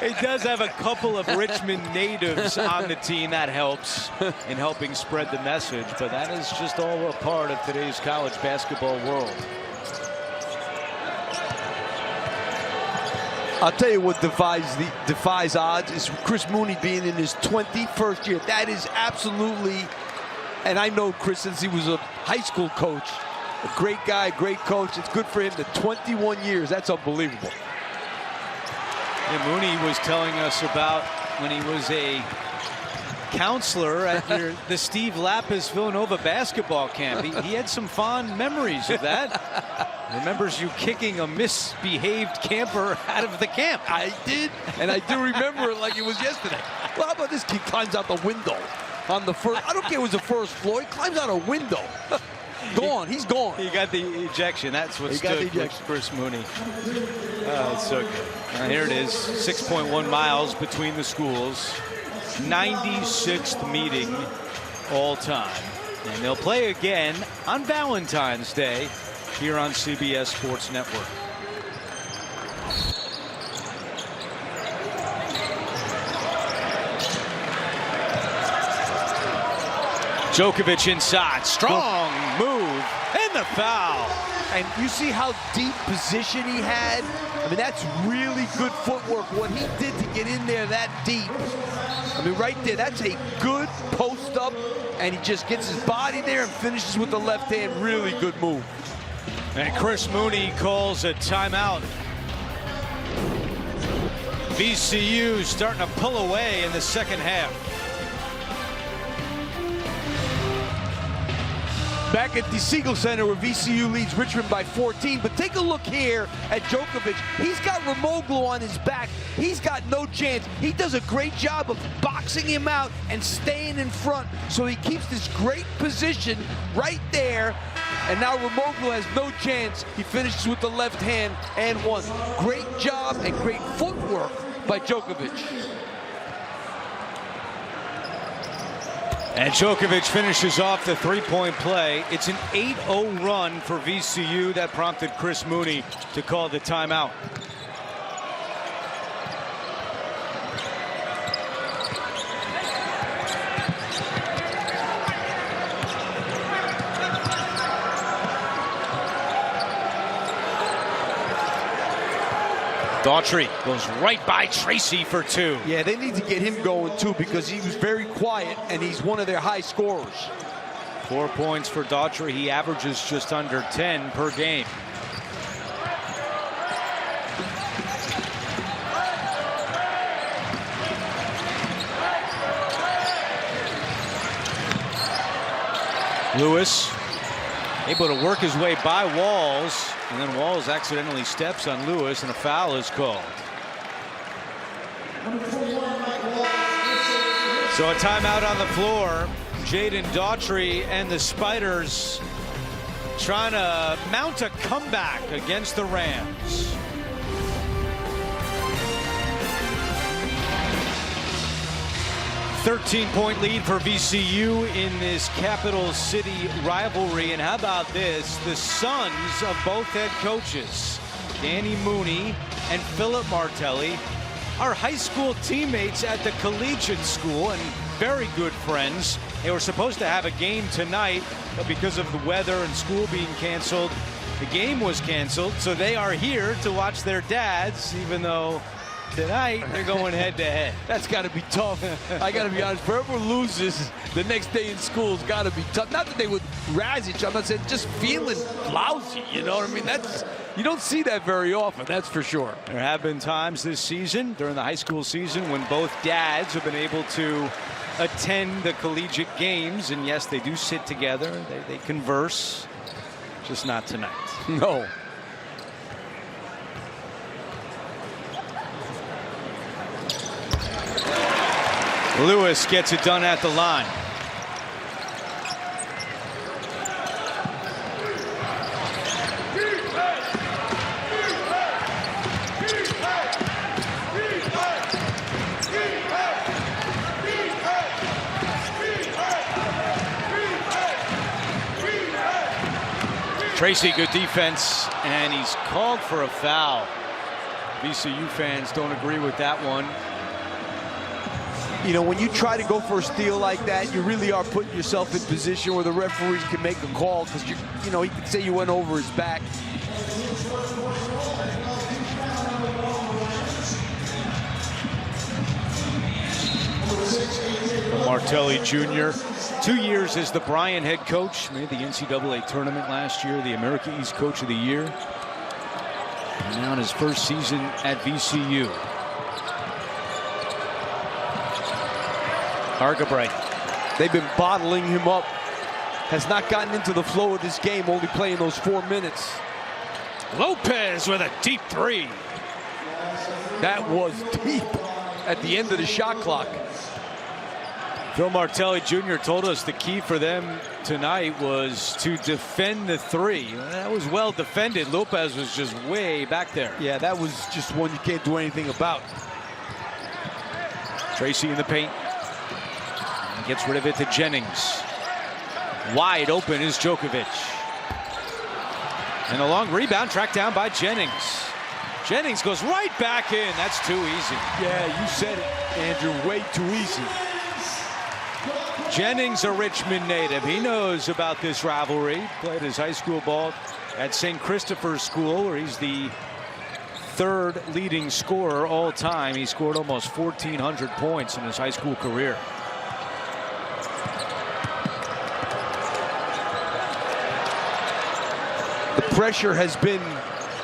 It does have a couple of Richmond natives on the team. That helps in helping spread the message, but that is just all a part of today's college basketball world. I'll tell you what defies odds is Chris Mooney being in his 21st year. That is absolutely, and I know Chris since he was a high school coach, a great guy, great coach. It's good for him. The 21 years, that's unbelievable. And Mooney was telling us about when he was a counselor at the Steve Lapis Villanova basketball camp. He had some fond memories of that. Remembers you kicking a misbehaved camper out of the camp. I did, and I do remember it like it was yesterday. Well, how about this kid climbs out the window on the first, I don't care if it was the first floor, he climbs out a window. Gone, he's gone. He got the ejection. That's what stood with Chris Mooney. It's so good. Here it is, 6.1 miles between the schools. 96th meeting all time. And they'll play again on Valentine's Day here on CBS Sports Network. Djokovic inside, strong move, and the foul. And you see how deep position he had? I mean, that's really good footwork, what he did to get in there that deep. I mean, right there, that's a good post up, and he just gets his body there and finishes with the left hand. Really good move. And Chris Mooney calls a timeout. VCU starting to pull away in the second half. Back at the Siegel Center where VCU leads Richmond by 14. But take a look here at Djokovic. He's got Ramoglu on his back. He's got no chance. He does a great job of boxing him out and staying in front. So he keeps this great position right there. And now Ramoglu has no chance. He finishes with the left hand and one. Great job and great footwork by Djokovic. And Djokovic finishes off the three-point play. It's an 8-0 run for VCU that prompted Chris Mooney to call the timeout. Daughtry goes right by Tracy for two. Yeah, they need to get him going too because he was very quiet and he's one of their high scorers. 4 points for Daughtry. He averages just under 10 per game. Lewis able to work his way by Walls, and then Walls accidentally steps on Lewis and a foul is called. So a timeout on the floor. Jaden Daughtry and the Spiders trying to mount a comeback against the Rams. .13 lead for VCU in this capital city rivalry. And how about this? The sons of both head coaches, Danny Mooney and Philip Martelli, are high school teammates at the collegiate school and very good friends. They were supposed to have a game tonight, but because of the weather and school being canceled, the game was canceled. So they are here to watch their dads, even though tonight they're going head to head. That's got to be tough. I got to be honest. Whoever loses the next day in school has got to be tough. Not that they would razz each other. I'm not saying just feeling lousy. You know what I mean? That's, you don't see that very often. That's for sure. There have been times this season during the high school season when both dads have been able to attend the collegiate games, and yes, they do sit together. They converse. Just not tonight. No. Lewis gets it done at the line. Tracy, good defense, and he's called for a foul. VCU fans don't agree with that one. You know, when you try to go for a steal like that, you really are putting yourself in position where the referees can make a call, because you know, he could say you went over his back. Martelli Jr., 2 years as the Bryant head coach, made the NCAA tournament last year, the America East Coach of the Year. And now in his first season at VCU. Argabright. They've been bottling him up. Has not gotten into the flow of this game, only playing those 4 minutes. Lopez with a deep three. That was deep at the end of the shot clock. Phil Martelli Jr. told us the key for them tonight was to defend the three. That was well defended. Lopez was just way back there. Yeah, that was just one you can't do anything about. Tracy in the paint. Gets rid of it to Jennings. Wide open is Djokovic. And a long rebound tracked down by Jennings. Jennings goes right back in. That's too easy. Yeah, you said it, Andrew. Way too easy. Jennings, a Richmond native. He knows about this rivalry. Played his high school ball at St. Christopher's School, where he's the third leading scorer all time. He scored almost 1,400 points in his high school career. The pressure has been,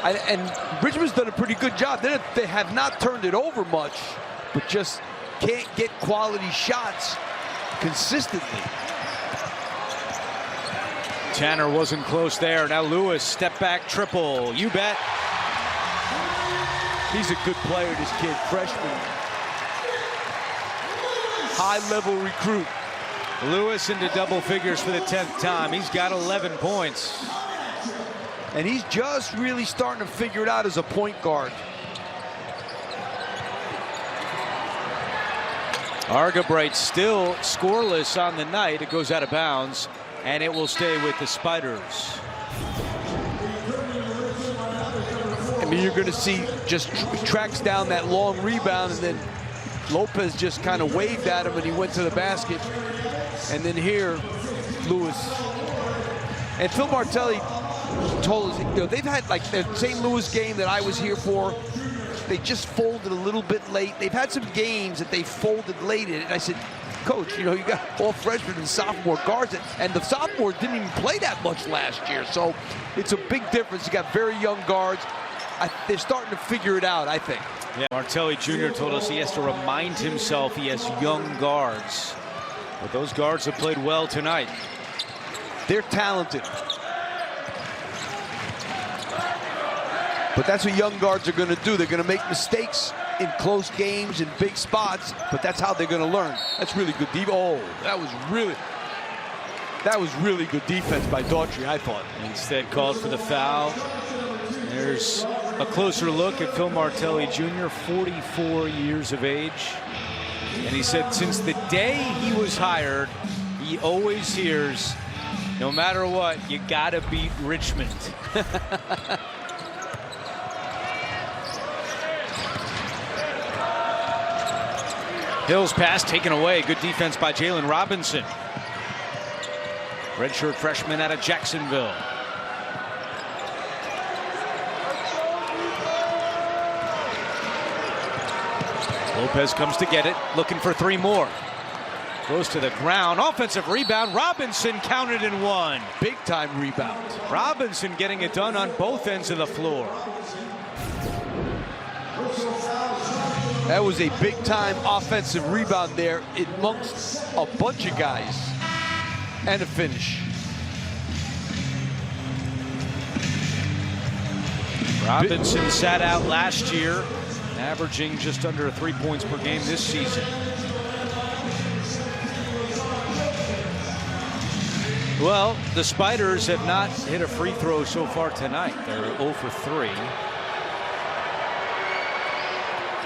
and Richmond's done a pretty good job. They have not turned it over much, but just can't get quality shots consistently. Tanner wasn't close there. Now Lewis, step back triple. You bet. He's a good player, this kid, freshman. High-level recruit. Lewis into double figures for the 10th time. He's got 11 points. And he's just really starting to figure it out as a point guard. Argabright still scoreless on the night. It goes out of bounds, and it will stay with the Spiders. I mean, you're going to see just tracks down that long rebound, and then Lopez just kind of waved at him, and he went to the basket. And then here, Lewis. And Phil Martelli told us, you know, they've had like the St. Louis game that I was here for. They just folded a little bit late. They've had some games that they folded late in. And I said, Coach, you know, you got all freshmen and sophomore guards, and the sophomores didn't even play that much last year. So it's a big difference. You got very young guards. They're starting to figure it out, I think. Yeah, Martelli Jr. told us he has to remind himself he has young guards. But those guards have played well tonight. They're talented. But that's what young guards are going to do. They're going to make mistakes in close games, in big spots, but that's how they're going to learn. That's really good defense. Oh, that was really good defense by Daughtry, I thought. Instead called for the foul. There's a closer look at Phil Martelli Jr., 44 years of age. And he said since the day he was hired, he always hears, no matter what, you gotta beat Richmond. Hill's pass taken away. Good defense by Jalen Robinson. Redshirt freshman out of Jacksonville. Lopez comes to get it, looking for three more. Goes to the ground. Offensive rebound. Robinson counted in one. Big time rebound. Robinson getting it done on both ends of the floor. That was a big time offensive rebound there amongst a bunch of guys. And a finish. Robinson sat out last year, averaging just under 3 points per game this season. Well, the Spiders have not hit a free throw so far tonight. They're 0 for 3.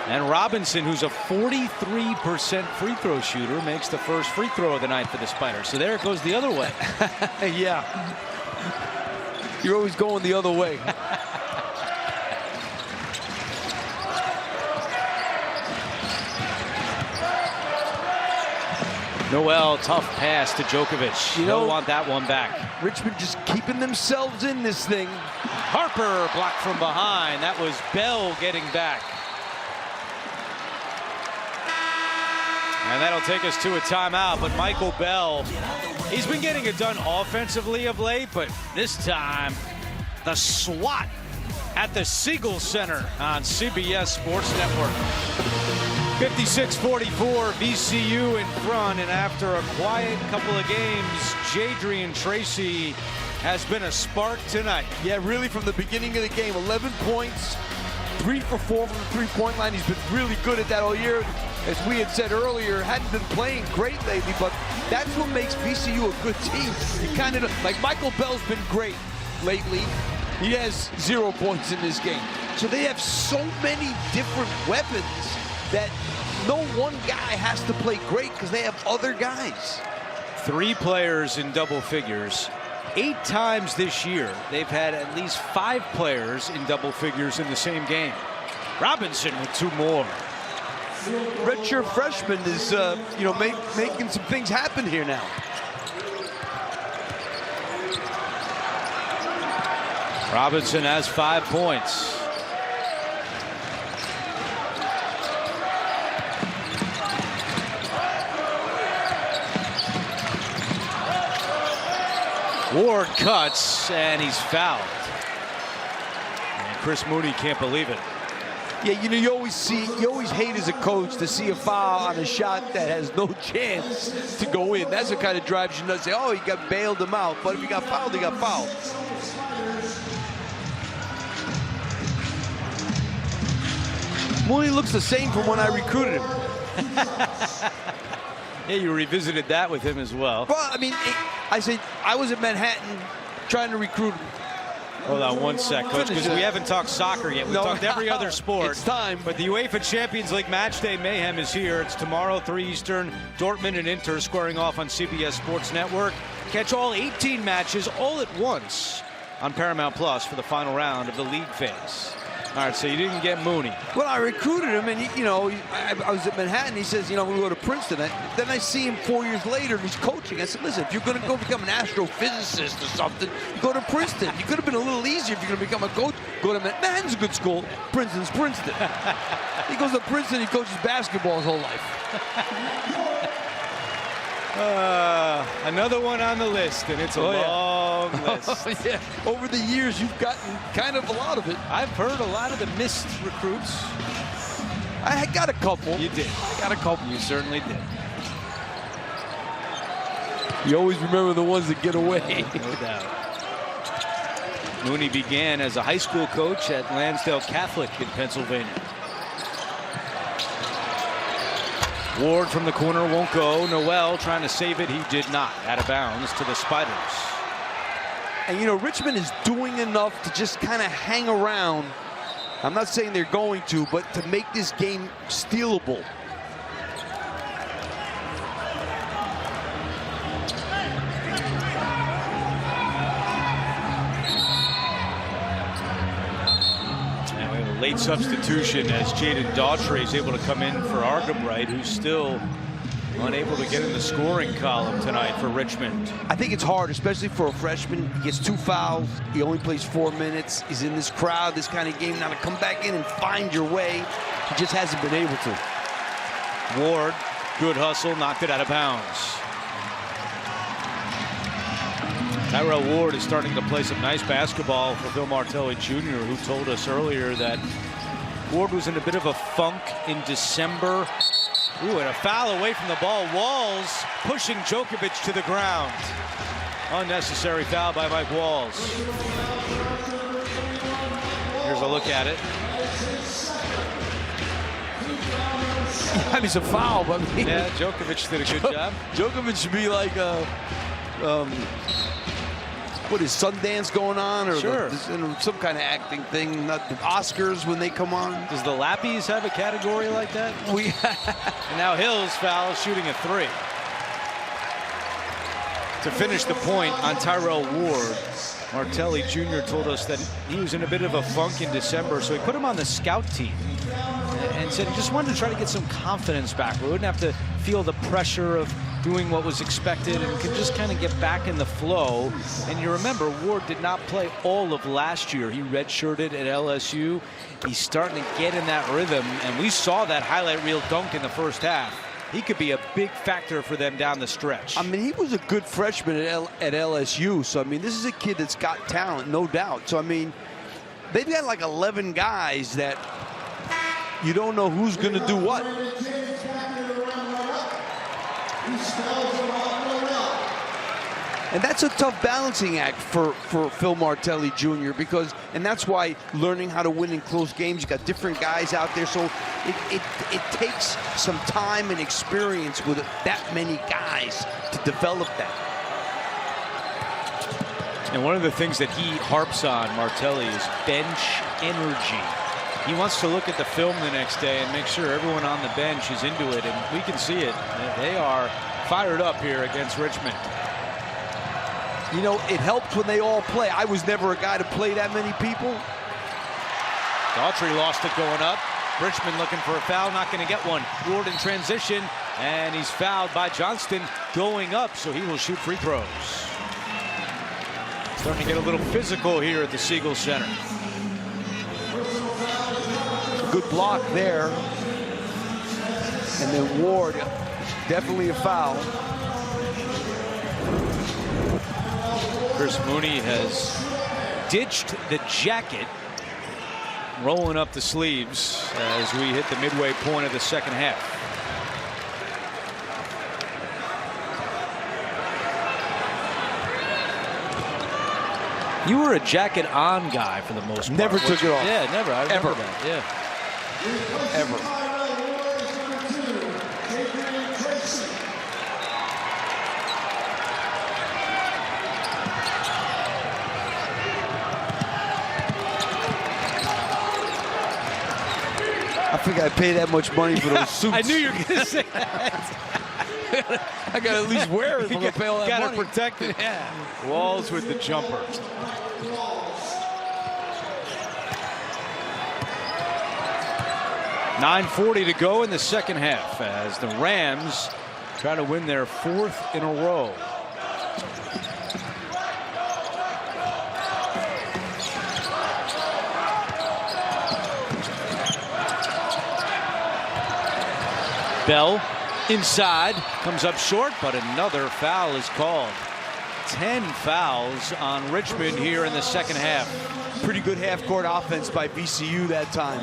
And Robinson, who's a 43% free throw shooter, makes the first free throw of the night for the Spiders. So there it goes the other way. Yeah. You're always going the other way. Noel, tough pass to Djokovic. You don't want that one back. Richmond just keeping themselves in this thing. Harper blocked from behind. That was Bell getting back. And that'll take us to a timeout. But Michael Bell, he's been getting it done offensively of late, but this time the SWAT at the Siegel Center on CBS Sports Network. 56-44, VCU in front, and after a quiet couple of games, Jadrian Tracy has been a spark tonight. Yeah, really from the beginning of the game, 11 points, 3 for 4 from the three-point line. He's been really good at that all year. As we had said earlier, hadn't been playing great lately, but that's what makes VCU a good team. You kind of, like Michael Bell's been great lately. He has 0 points in this game. So they have so many different weapons that no one guy has to play great because they have other guys. 3 players in double figures. 8 times this year, they've had at least 5 players in double figures in the same game. Robinson with 2 more. Redshirt freshman is, you know, making some things happen here now. Robinson has 5 points. Ward cuts, and he's fouled. And Chris Mooney can't believe it. Yeah, you know, you always hate as a coach to see a foul on a shot that has no chance to go in. That's what kind of drives you nuts. Say, oh, he got bailed him out. But if he got fouled, he got fouled. Mooney looks the same from when I recruited him. Yeah, you revisited that with him as well. Well, I mean, I said I was in Manhattan trying to recruit him. Hold on one sec, Coach, because we haven't talked soccer yet. We've talked every other sport. It's time. But the UEFA Champions League Matchday Mayhem is here. It's tomorrow, 3 Eastern. Dortmund and Inter squaring off on CBS Sports Network. Catch all 18 matches all at once on Paramount Plus for the final round of the league phase. All right, so you didn't get Mooney. Well, I recruited him, and, you know, I was at Manhattan. He says, you know, we go to Princeton. Then I see him 4 years later, and he's coaching. I said, listen, if you're going to go become an astrophysicist or something, go to Princeton. You could have been a little easier if you're going to become a coach. Go to Manhattan's a good school. Princeton's Princeton. He goes to Princeton. He coaches basketball his whole life. Another one on the list, and it's a long list. Yeah. Over the years, you've gotten kind of a lot of it. I've heard a lot of the missed recruits. I got a couple. You did. I got a couple. You certainly did. You always remember the ones that get away. No doubt. Mooney began as a high school coach at Lansdale Catholic in Pennsylvania. Ward from the corner won't go. Noel trying to save it. He did not. Out of bounds to the Spiders. And, you know, Richmond is doing enough to just kind of hang around. I'm not saying they're going to, but to make this game stealable. Late substitution as Jaden Daughtry is able to come in for Argabright, who's still unable to get in the scoring column tonight for Richmond. I think it's hard, especially for a freshman. He gets 2 fouls. He only plays 4 minutes. He's in this crowd, this kind of game. Now to come back in and find your way, he just hasn't been able to. Ward, good hustle, knocked it out of bounds. Tyrell Ward is starting to play some nice basketball for Phil Martelli Jr., who told us earlier that Ward was in a bit of a funk in December. Ooh, and a foul away from the ball. Walls pushing Djokovic to the ground. Unnecessary foul by Mike Walls. Here's a look at it. Yeah, it's a foul, but I mean, yeah, Djokovic did a good job. Djokovic should be like what is Sundance going on, or sure. Some kind of acting thing? Not the Oscars when they come on. Does the Lappies have a category like that? And now Hill's foul, shooting a 3. To finish the point on Tyrell Ward, Martelli Jr. told us that he was in a bit of a funk in December, so he put him on the scout team and said he just wanted to try to get some confidence back. We wouldn't have to feel the pressure of doing what was expected and could just kind of get back in the flow. And you remember, Ward did not play all of last year. He redshirted at LSU. He's starting to get in that rhythm, and we saw that highlight reel dunk in the first half. He could be a big factor for them down the stretch. I mean, he was a good freshman at LSU, so I mean, this is a kid that's got talent, no doubt. So I mean, they've got like 11 guys that you don't know who's going to do what. And that's a tough balancing act for Phil Martelli Jr. because, and that's why learning how to win in close games, you got different guys out there, so it takes some time and experience with that many guys to develop that. And one of the things that he harps on, Martelli, is bench energy. He wants to look at the film the next day and make sure everyone on the bench is into it, and we can see it. They are fired up here against Richmond. You know, it helps when they all play. I was never a guy to play that many people. Daughtry lost it going up. Richmond looking for a foul, not going to get one. Ward in transition, and he's fouled by Johnston going up, so he will shoot free throws. Starting to get a little physical here at the Siegel Center. Good block there. And then Ward, definitely a foul. Chris Mooney has ditched the jacket, rolling up the sleeves as we hit the midway point of the second half. You were a jacket on guy for the most part. Never took it off. Yeah, never. I remember Ever. that. Yeah. Ever. I think I pay that much money for those suits. I knew you were going to say that. I got to at least wear it if I'm going to pay all that money. Got to protect it. Yeah. Walls with the jumper. .9:40 to go in the second half as the Rams try to win their 4th in a row. Bell inside, comes up short, but another foul is called. 10 fouls on Richmond here in the second half. Pretty good half-court offense by VCU that time.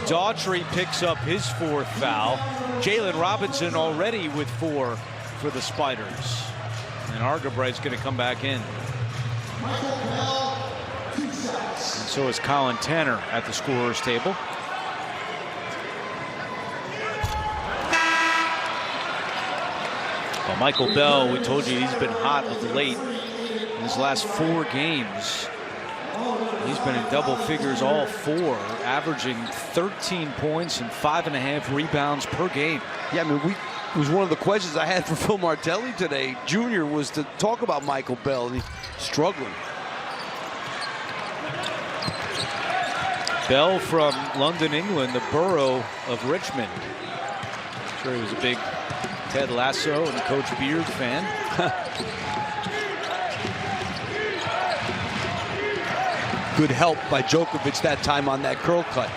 Daughtry picks up his 4th foul. Jalen Robinson already with 4 for the Spiders. And Argabright's going to come back in. And so is Colin Tanner at the scorer's table. Well, Michael Bell, we told you he's been hot of late in his last 4 games. He's been in double figures all 4, averaging 13 points and 5.5 rebounds per game. Yeah, I mean, it was one of the questions I had for Phil Martelli today. Junior was to talk about Michael Bell, and he's struggling. Bell from London, England, the borough of Richmond. I'm sure he was a big Ted Lasso and Coach Beard fan. Good help by Djokovic that time on that curl cut.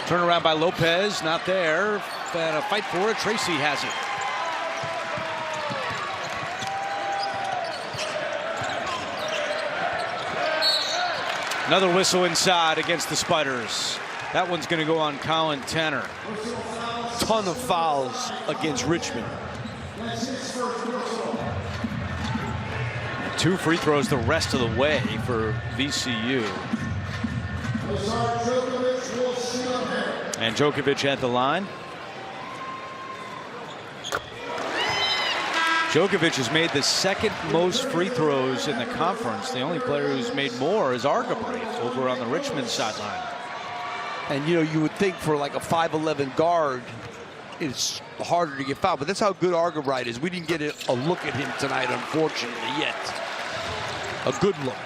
Turnaround by Lopez, not there. And a fight for it. Tracy has it. Another whistle inside against the Spiders. That one's going to go on Colin Tanner. Ton of fouls against Richmond. 2 free throws the rest of the way for VCU. And Djokovic at the line. Djokovic has made the 2nd most free throws in the conference. The only player who's made more is Argabright over on the Richmond sideline. And you know, you would think for like a 5'11" guard, it's harder to get fouled, but that's how good Argabright is. We didn't get a look at him tonight, unfortunately, yet. A good look.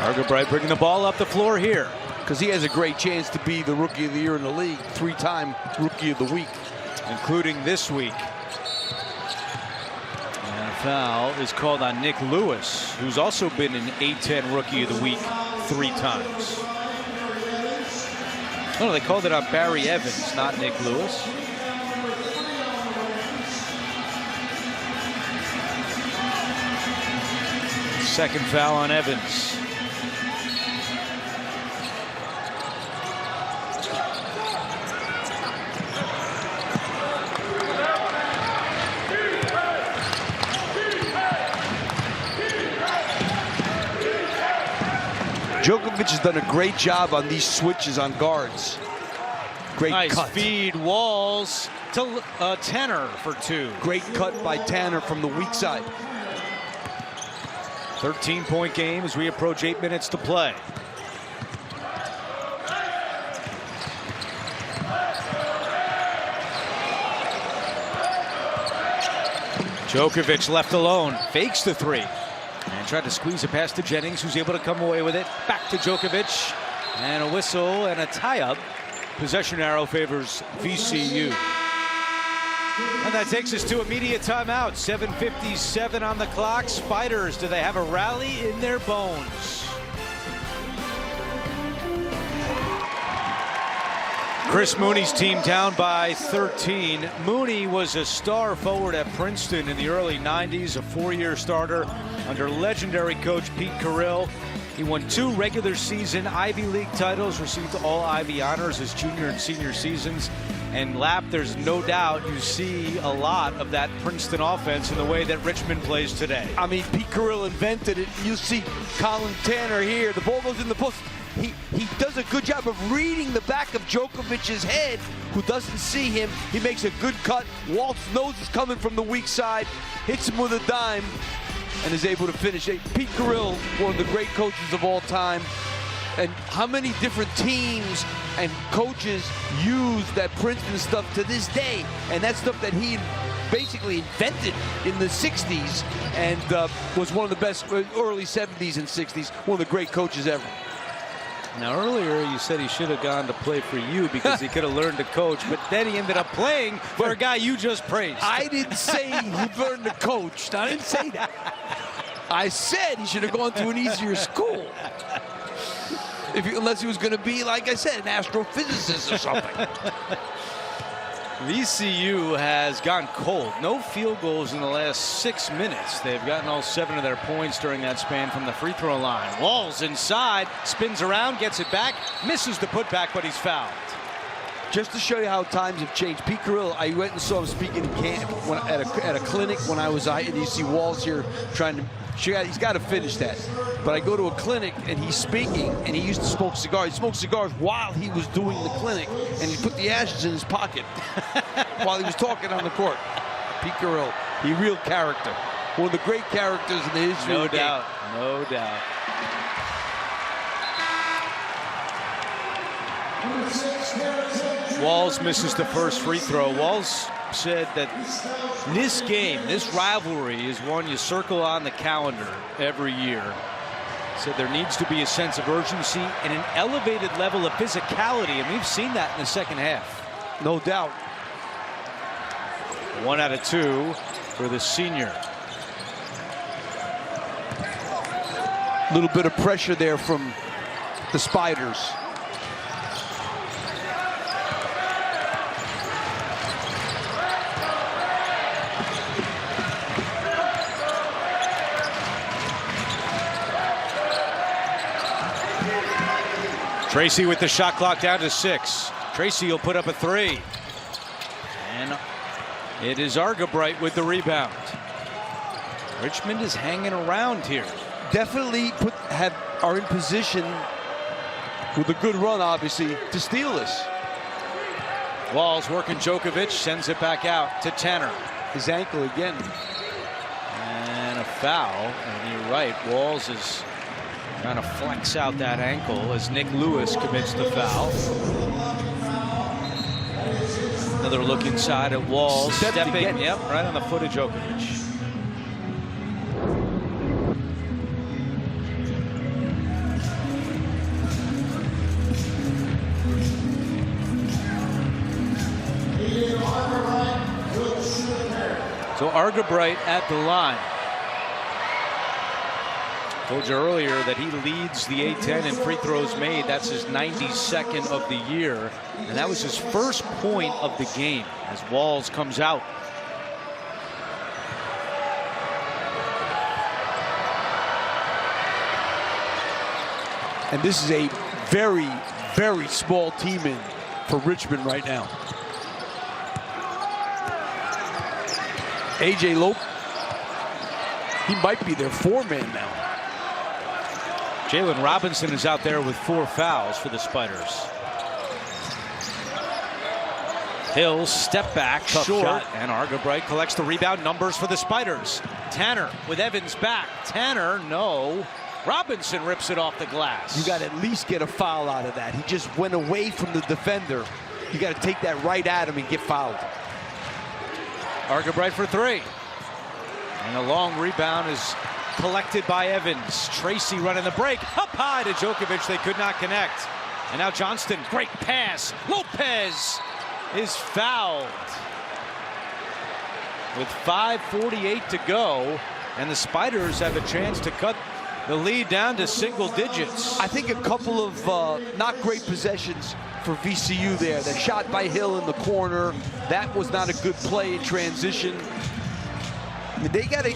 Argabright bringing the ball up the floor here. Because he has a great chance to be the Rookie of the Year in the league, 3-time Rookie of the Week. Including this week. And a foul is called on Nick Lewis, who's also been an A-10 Rookie of the Week 3 times. Oh, they called it on Barry Evans, not Nick Lewis. Second foul on Evans. Djokovic has done a great job on these switches on guards. Great nice cut. Feed Walls to Tanner for 2. Great cut by Tanner from the weak side. 13-point game as we approach 8 minutes to play. Djokovic left alone, fakes the three, and tried to squeeze it past to Jennings, who's able to come away with it. Back to Djokovic, and a whistle and a tie-up. Possession arrow favors VCU. And that takes us to immediate timeout. 7:57 on the clock. Spiders, do they have a rally in their bones? Chris Mooney's team down by 13. Mooney was a star forward at Princeton in the early 90s, a 4-year starter under legendary coach Pete Carrill. He won 2 regular season Ivy League titles, received all Ivy honors his junior and senior seasons. And Lap, there's no doubt you see a lot of that Princeton offense in the way that Richmond plays today. I mean, Pete Carrill invented it. You see Colin Tanner here. The ball goes in the post. He does a good job of reading the back of Djokovic's head, who doesn't see him. He makes a good cut. Walt's nose is coming from the weak side, hits him with a dime, and is able to finish it. Pete Carrill, one of the great coaches of all time. And how many different teams and coaches use that Princeton stuff to this day? And that's stuff that he basically invented in the 60s and was one of the best early 70s and 60s, one of the great coaches ever. Now, earlier you said he should have gone to play for you because he could have learned to coach, but then he ended up playing for a guy you just praised. I didn't say he learned to coach. I didn't say that. I said he should have gone to an easier school. Unless he was going to be, like I said, an astrophysicist or something. VCU has gone cold. No field goals in the last 6 minutes. They've gotten all 7 of their points during that span from the free throw line. Walls inside, spins around, gets it back, misses the putback, but he's fouled. Just to show you how times have changed, Pete Carrill, I went and saw him speaking in camp at a clinic when I was out, and you see Walls here trying to. He's got to finish that. But I go to a clinic and he's speaking, and he used to smoke cigars. He smoked cigars while he was doing the clinic, and he put the ashes in his pocket while he was talking on the court. Pete Carrill, he real character. One of the great characters in the history of the game. No doubt. Walls misses the first free throw. Walls said that this game, this rivalry, is one you circle on the calendar every year. Said there needs to be a sense of urgency and an elevated level of physicality, and we've seen that in the second half. No doubt. 1 out of 2 for the senior. A little bit of pressure there from the Spiders. Tracy with the shot clock down to 6. Tracy will put up a 3. And it is Argabright with the rebound. Richmond is hanging around here. Definitely are in position with a good run, obviously, to steal this. Walls working Djokovic, sends it back out to Tanner. His ankle again. And a foul. And you're right, Walls is trying to flex out that ankle as Nick Lewis commits the foul. Another look inside at Walls. Stepping, yep, right on the foot of Djokovic. So Argabright at the line. Told you earlier that he leads the A-10 in free throws made. That's his 92nd of the year. And that was his first point of the game as Walls comes out. And this is a very, very small team in for Richmond right now. A.J. Lope, he might be their 4-man now. Jalen Robinson is out there with 4 fouls for the Spiders. Hill step back, Tough short, shot. and Argabright collects the rebound numbers for the Spiders. Tanner with Evans back. Tanner, no. Robinson rips it off the glass. You got to at least get a foul out of that. He just went away from the defender. You got to take that right at him and get fouled. Argabright for 3. And a long rebound is collected by Evans. Tracy running the break. Up high to Djokovic. They could not connect. And now Johnston. Great pass. Lopez is fouled. With 5:48 to go. And the Spiders have a chance to cut the lead down to single digits. I think a couple of not great possessions for VCU there. The shot by Hill in the corner. That was not a good play in transition. I mean, they got a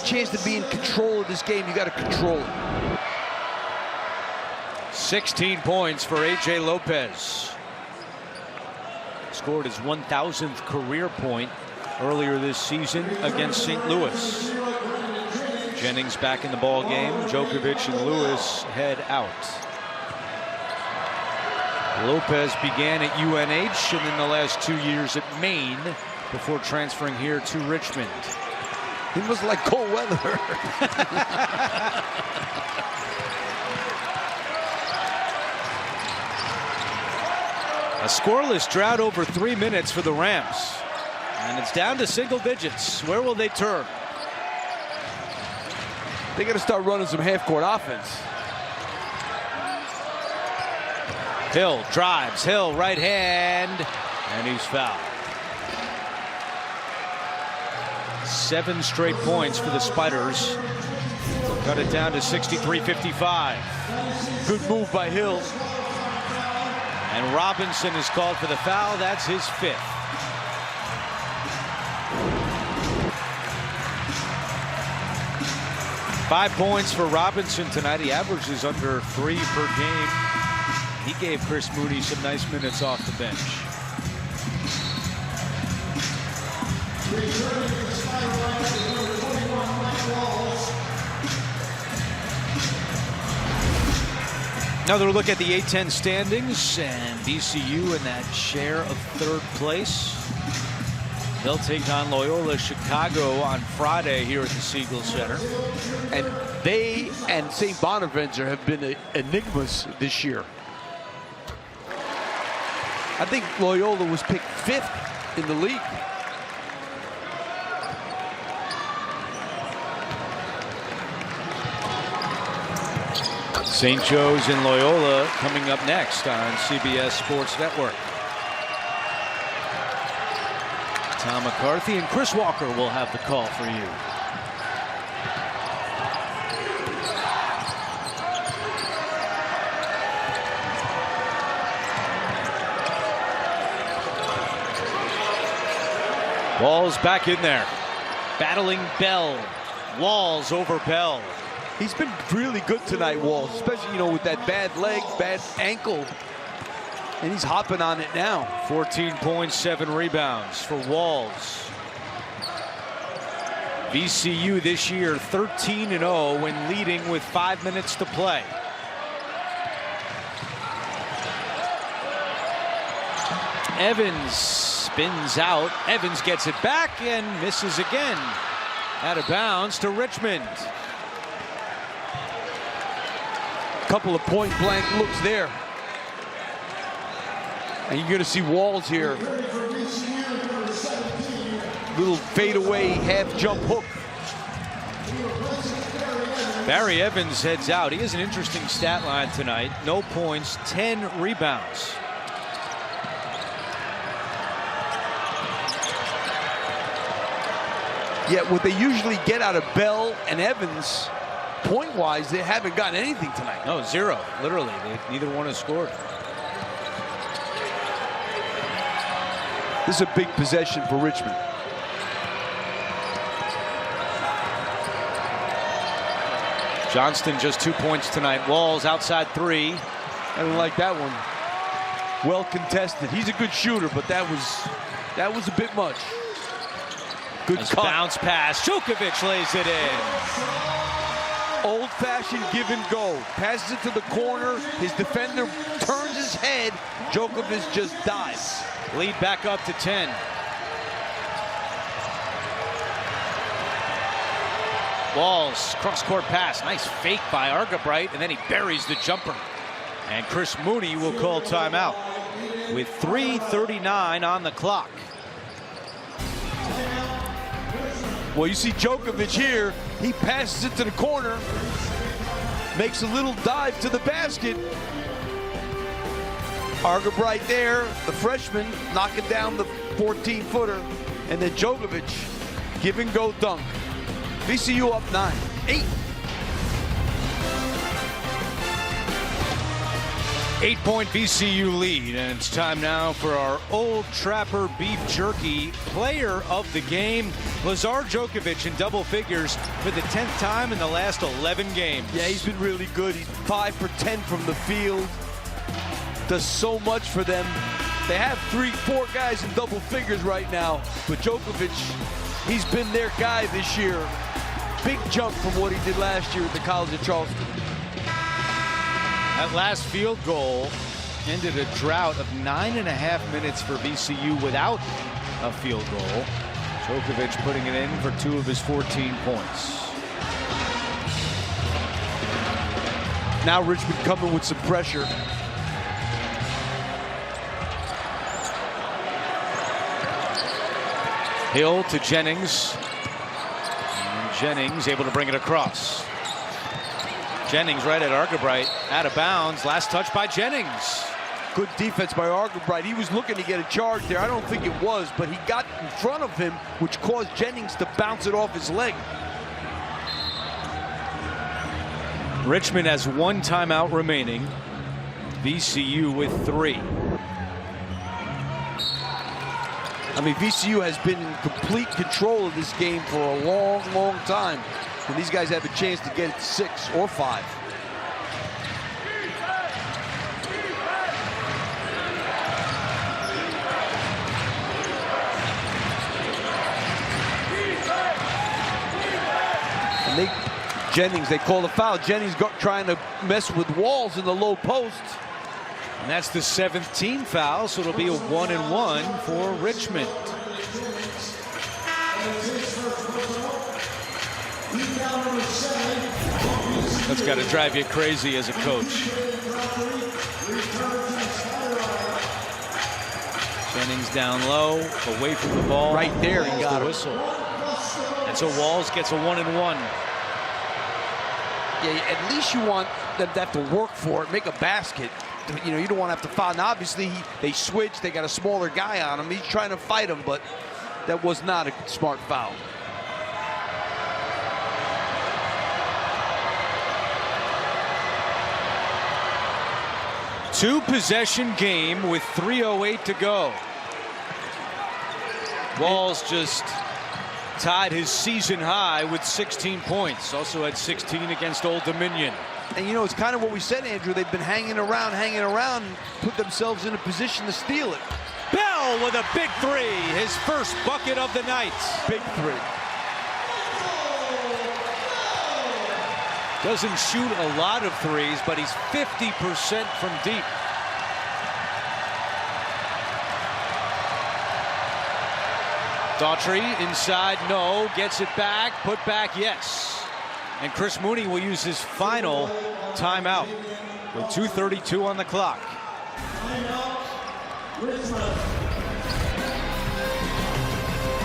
chance to be in control of this game. You got to control it. 16 points for A.J. Lopez. Scored his 1,000th career point earlier this season against St. Louis. Jennings back in the ball game. Djokovic and Lewis head out. Lopez began at UNH and in the last 2 years at Maine before transferring here to Richmond. He must like cold weather. A scoreless drought over 3 minutes for the Rams. And it's down to single digits. Where will they turn? They got to start running some half-court offense. Hill drives. Hill right hand. And he's fouled. 7 straight points for the Spiders. Cut it down to 63-55. Good move by Hill. And Robinson is called for the foul. That's his 5th. Five points for Robinson tonight. He averages under 3 per game. He gave Chris Mooney some nice minutes off the bench. Another look at the A-10 standings, and VCU in that share of 3rd place. They'll take on Loyola Chicago on Friday here at the Siegel Center. And they and St. Bonaventure have been enigmas this year. I think Loyola was picked 5th in the league. St. Joe's and Loyola coming up next on CBS Sports Network. Tom McCarthy and Chris Walker will have the call for you. Walls back in there. Battling Bell. Walls over Bell. He's been really good tonight, Walls, especially, with that bad leg, bad ankle. And he's hopping on it now. 14 points, 7 rebounds for Walls. VCU this year 13-0 when leading with 5 minutes to play. Evans spins out. Evans gets it back and misses again. Out of bounds to Richmond. Couple of point-blank looks there. And you're going to see Walls here. Little fadeaway half-jump hook. Barry Evans heads out. He has an interesting stat line tonight. No points, 10 rebounds. Yet what they usually get out of Bell and Evans, point-wise, they haven't gotten anything tonight. No, 0. Literally, neither one has scored. This is a big possession for Richmond. Johnston just 2 points tonight. Walls outside 3. I didn't like that one. Well contested. He's a good shooter, but that was a bit much. Good nice cut. Bounce pass. Djokovic lays it in. Old-fashioned give and go. Passes it to the corner. His defender turns his head. Djokovic just dives. Lead back up to 10. Walls, cross-court pass. Nice fake by Argabright, and then he buries the jumper. And Chris Mooney will call timeout with 3:39 on the clock. Well, you see Djokovic here. He passes it to the corner, makes a little dive to the basket. Argabright there, the freshman, knocking down the 14-footer. And then Djokovic, give and go dunk. VCU up 9-8. 8-point VCU lead, and it's time now for our Old Trapper Beef Jerky Player of the Game. Lazar Djokovic in double figures for the 10th time in the last 11 games. Yeah, he's been really good. He's 5 for 10 from the field. Does so much for them. They have 3-4 guys in double figures right now, but Djokovic, he's been their guy this year. Big jump from what he did last year at the College of Charleston. That last field goal ended a drought of 9.5 minutes for VCU without a field goal. Djokovic putting it in for 2 of his 14 points. Now Richmond coming with some pressure. Hill to Jennings. And Jennings able to bring it across. Jennings right at Argabright, out of bounds. Last touch by Jennings. Good defense by Argabright. He was looking to get a charge there. I don't think it was, but he got in front of him, which caused Jennings to bounce it off his leg. Richmond has 1 timeout remaining. VCU with 3. I mean, VCU has been in complete control of this game for a long, long time. And these guys have a chance to get it to 6 or 5. And Jennings, they call the foul. Jennings trying to mess with Walls in the low post. And that's the 7th team foul, so it'll be a 1-and-1 for Richmond. That's got to drive you crazy as a coach. Jennings down low, away from the ball. Right there, he got the whistle. And so Walls gets a 1-and-1. Yeah, at least you want them to have to work for it, make a basket. You know, you don't want to have to foul. Now, obviously, they switched. They got a smaller guy on him. He's trying to fight him, but that was not a smart foul. Two-possession game with 3:08 to go. Walls just tied his season high with 16 points. Also had 16 against Old Dominion. And, you know, it's kind of what we said, Andrew. They've been hanging around, and put themselves in a position to steal it. Bell with a big 3, his first bucket of the night. Big 3. Doesn't shoot a lot of threes, but he's 50% from deep. Daughtry inside, no. Gets it back, put back, yes. And Chris Mooney will use his final timeout with 2:32 on the clock.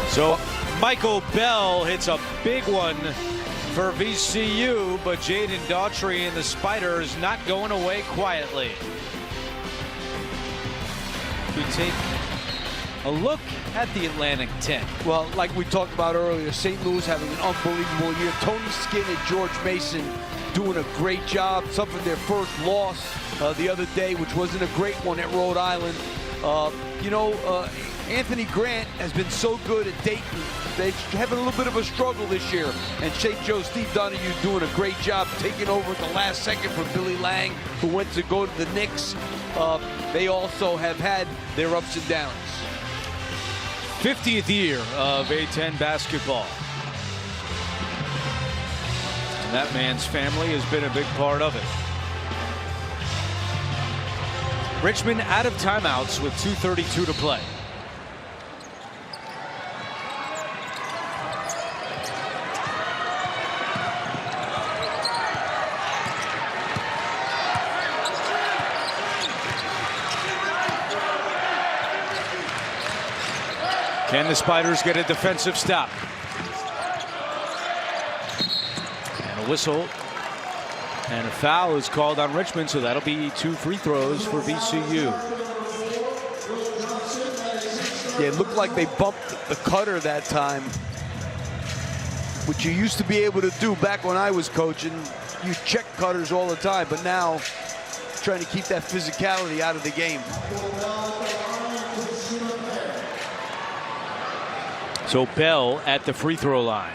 So Michael Bell hits a big one for VCU, but Jaden Daughtry and the Spiders not going away quietly. We take a look at the Atlantic 10. Well, like we talked about earlier, St. Louis having an unbelievable year. Tony Skinn and George Mason doing a great job, suffering their first loss the other day, which wasn't a great one at Rhode Island. Anthony Grant has been so good at Dayton. They're having a little bit of a struggle this year. And St. Joe Steve Donahue doing a great job taking over at the last second for Billy Lang, who went to go to the Knicks. They also have had their ups and downs. 50th year of A-10 basketball. And that man's family has been a big part of it. Richmond out of timeouts with 2:32 to play. Can the Spiders get a defensive stop? whistle. And a foul is called on Richmond, so that'll be 2 free throws for VCU. Yeah, it looked like they bumped the cutter that time, which you used to be able to do back when I was coaching. You check cutters all the time, but now trying to keep that physicality out of the game. So Bell at the free throw line.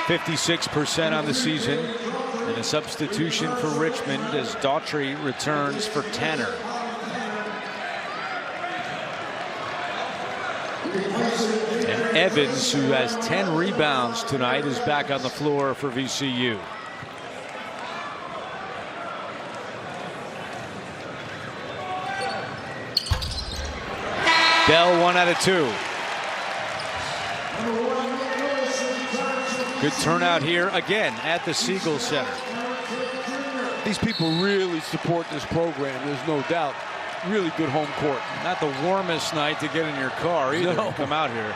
56% on the season, and a substitution for Richmond as Daughtry returns for Tanner. And Evans, who has 10 rebounds tonight, is back on the floor for VCU. Bell 1 out of 2. Good turnout here again at the Siegel Center. These people really support this program, there's no doubt. Really good home court. Not the warmest night to get in your car either. No. Come out here.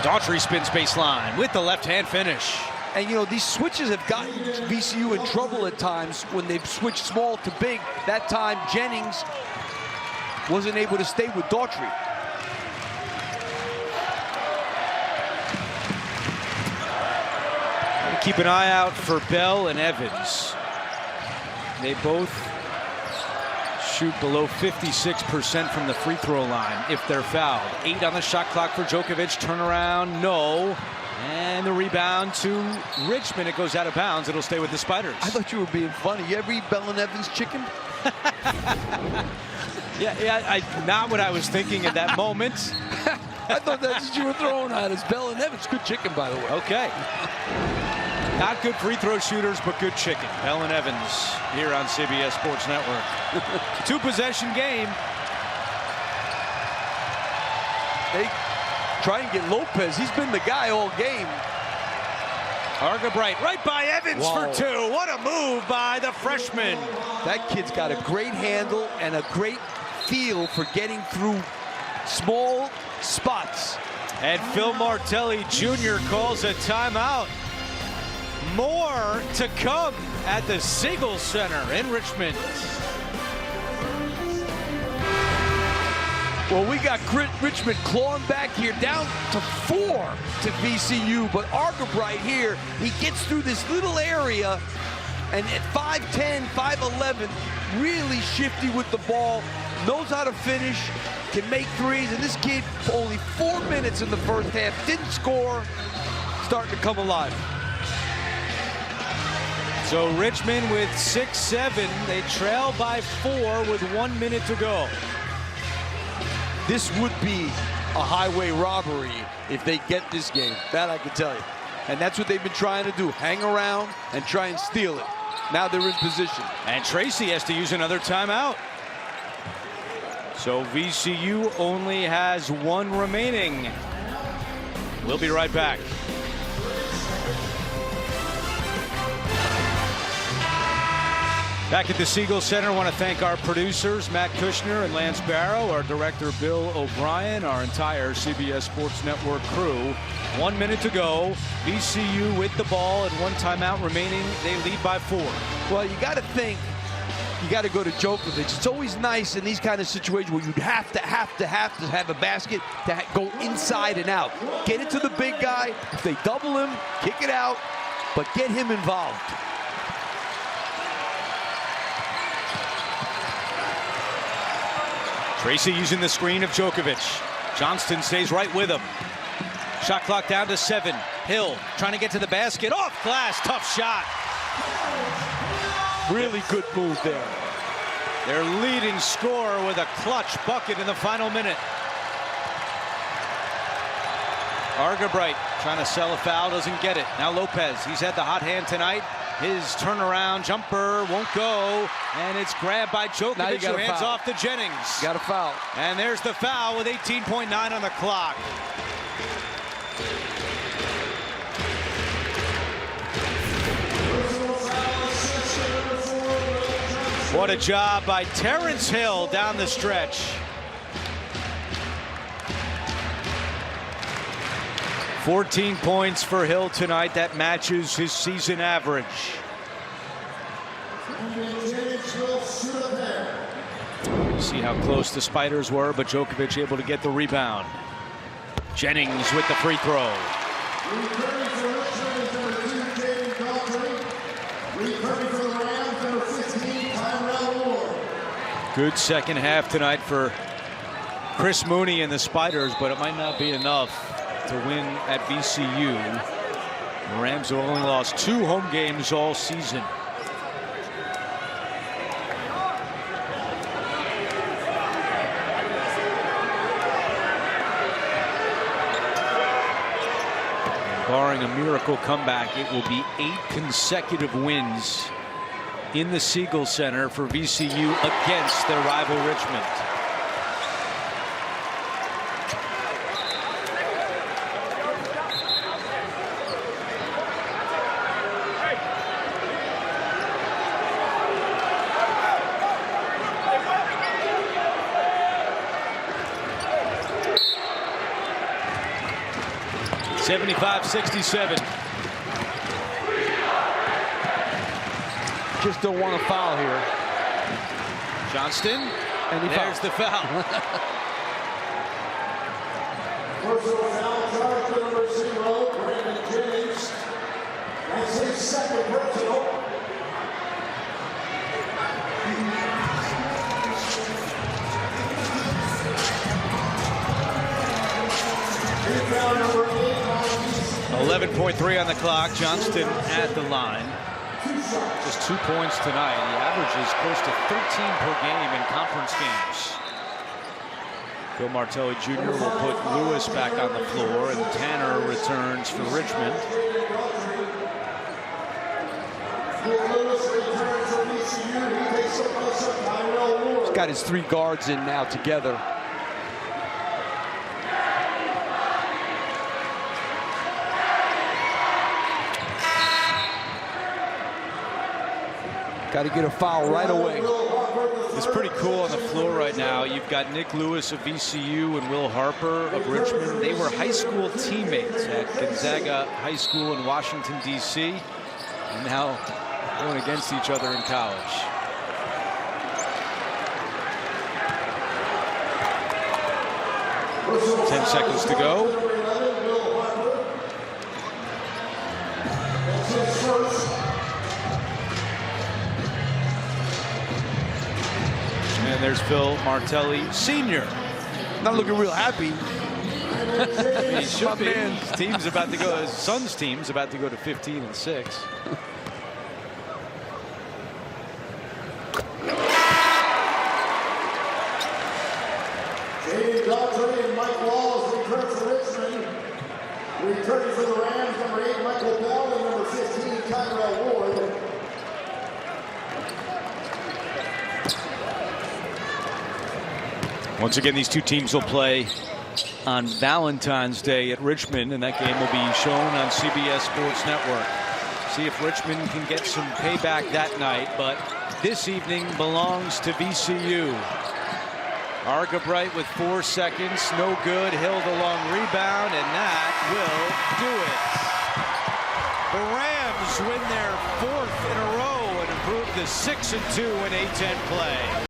Daughtry spins baseline with the left-hand finish. And, you know, these switches have gotten VCU in trouble at times when they've switched small to big. That time, Jennings wasn't able to stay with Daughtry. Keep an eye out for Bell and Evans. They both shoot below 56% from the free throw line if they're fouled. 8 on the shot clock for Djokovic. Turnaround, no. And the rebound to Richmond. It goes out of bounds. It'll stay with the Spiders. I thought you were being funny. You ever eat Bell and Evans chicken? Yeah, not what I was thinking at that moment. I thought that's what you were throwing at us. Bell and Evans, good chicken, by the way. Okay. Not good free throw shooters, but good chicken. Bell and Evans here on CBS Sports Network. 2-possession game. They try and get Lopez. He's been the guy all game. Argabright right by Evans for 2. What a move by the freshman. That kid's got a great handle and a great feel for getting through small spots. And Phil Martelli Jr. calls a timeout. More to come at the Siegel Center in Richmond. Well, we got Richmond clawing back here, down to 4 to VCU, but Argabright here, he gets through this little area, and at 5'10", 5'11", really shifty with the ball, knows how to finish, can make threes, and this kid, only 4 minutes in the first half, didn't score, starting to come alive. So Richmond with 6-7, they trail by 4 with 1 minute to go. This would be a highway robbery if they get this game. That I can tell you. And that's what they've been trying to do. Hang around and try and steal it. Now they're in position. And Tracy has to use another timeout. So VCU only has 1 remaining. We'll be right back. Back at the Siegel Center, I want to thank our producers, Matt Kushner and Lance Barrow, our director, Bill O'Brien, our entire CBS Sports Network crew. 1 minute to go. VCU with the ball and 1 timeout remaining. They lead by 4. Well, you got to think, you got to go to Djokovic. It's always nice in these kind of situations where you'd have to have a basket to go inside and out. Get it to the big guy. If they double him, kick it out, but get him involved. Tracy using the screen of Djokovic. Johnston stays right with him. Shot clock down to 7. Hill trying to get to the basket. Off glass. Tough shot. Really good move there. Their leading scorer with a clutch bucket in the final minute. Argabright trying to sell a foul. Doesn't get it. Now Lopez. He's had the hot hand tonight. His turnaround jumper won't go, and it's grabbed by Djokovic, who hands off to Jennings. Got a foul. And there's the foul with 18.9 on the clock. What a job by Terrence Hill down the stretch. 14 points for Hill tonight. That matches his season average. See how close the Spiders were, but Djokovic able to get the rebound. Jennings with the free throw. Good second half tonight for Chris Mooney and the Spiders, but it might not be enough to win at VCU. The Rams have only lost 2 home games all season. Barring a miracle comeback, it will be 8 consecutive wins in the Siegel Center for VCU against their rival Richmond. (75-67). Just don't want to foul here. Johnston, and there's the foul. Personal foul charge to number 0, Brandon Jennings. That's his second personal. Foul number 8. 11.3 on the clock. Johnston at the line. Just 2 points tonight. He averages close to 13 per game in conference games. Bill Martelli Jr. will put Lewis back on the floor, and Tanner returns for Richmond. He's got his 3 guards in now together. Got to get a foul right away. It's pretty cool on the floor right now. You've got Nick Lewis of VCU and Will Harper of Richmond. They were high school teammates at Gonzaga High School in Washington, D.C. and now going against each other in college. Ten seconds to go. And there's Phil Martelli Sr. Not looking real happy. He should be. His team's about to go. His son's team's about to go to 15-6. Jaden Daughtry and Mike Walls return for Richmond. Returning for the Rams, number 8, Michael Bell, and number 15, Tyrell Ward. Once again, these two teams will play on Valentine's Day at Richmond, and that game will be shown on CBS Sports Network. See if Richmond can get some payback that night, but this evening belongs to VCU. Argabright with 4 seconds, no good. Hill the long rebound, and that will do it. The Rams win their 4th in a row and improve to 6-2 in A10 play.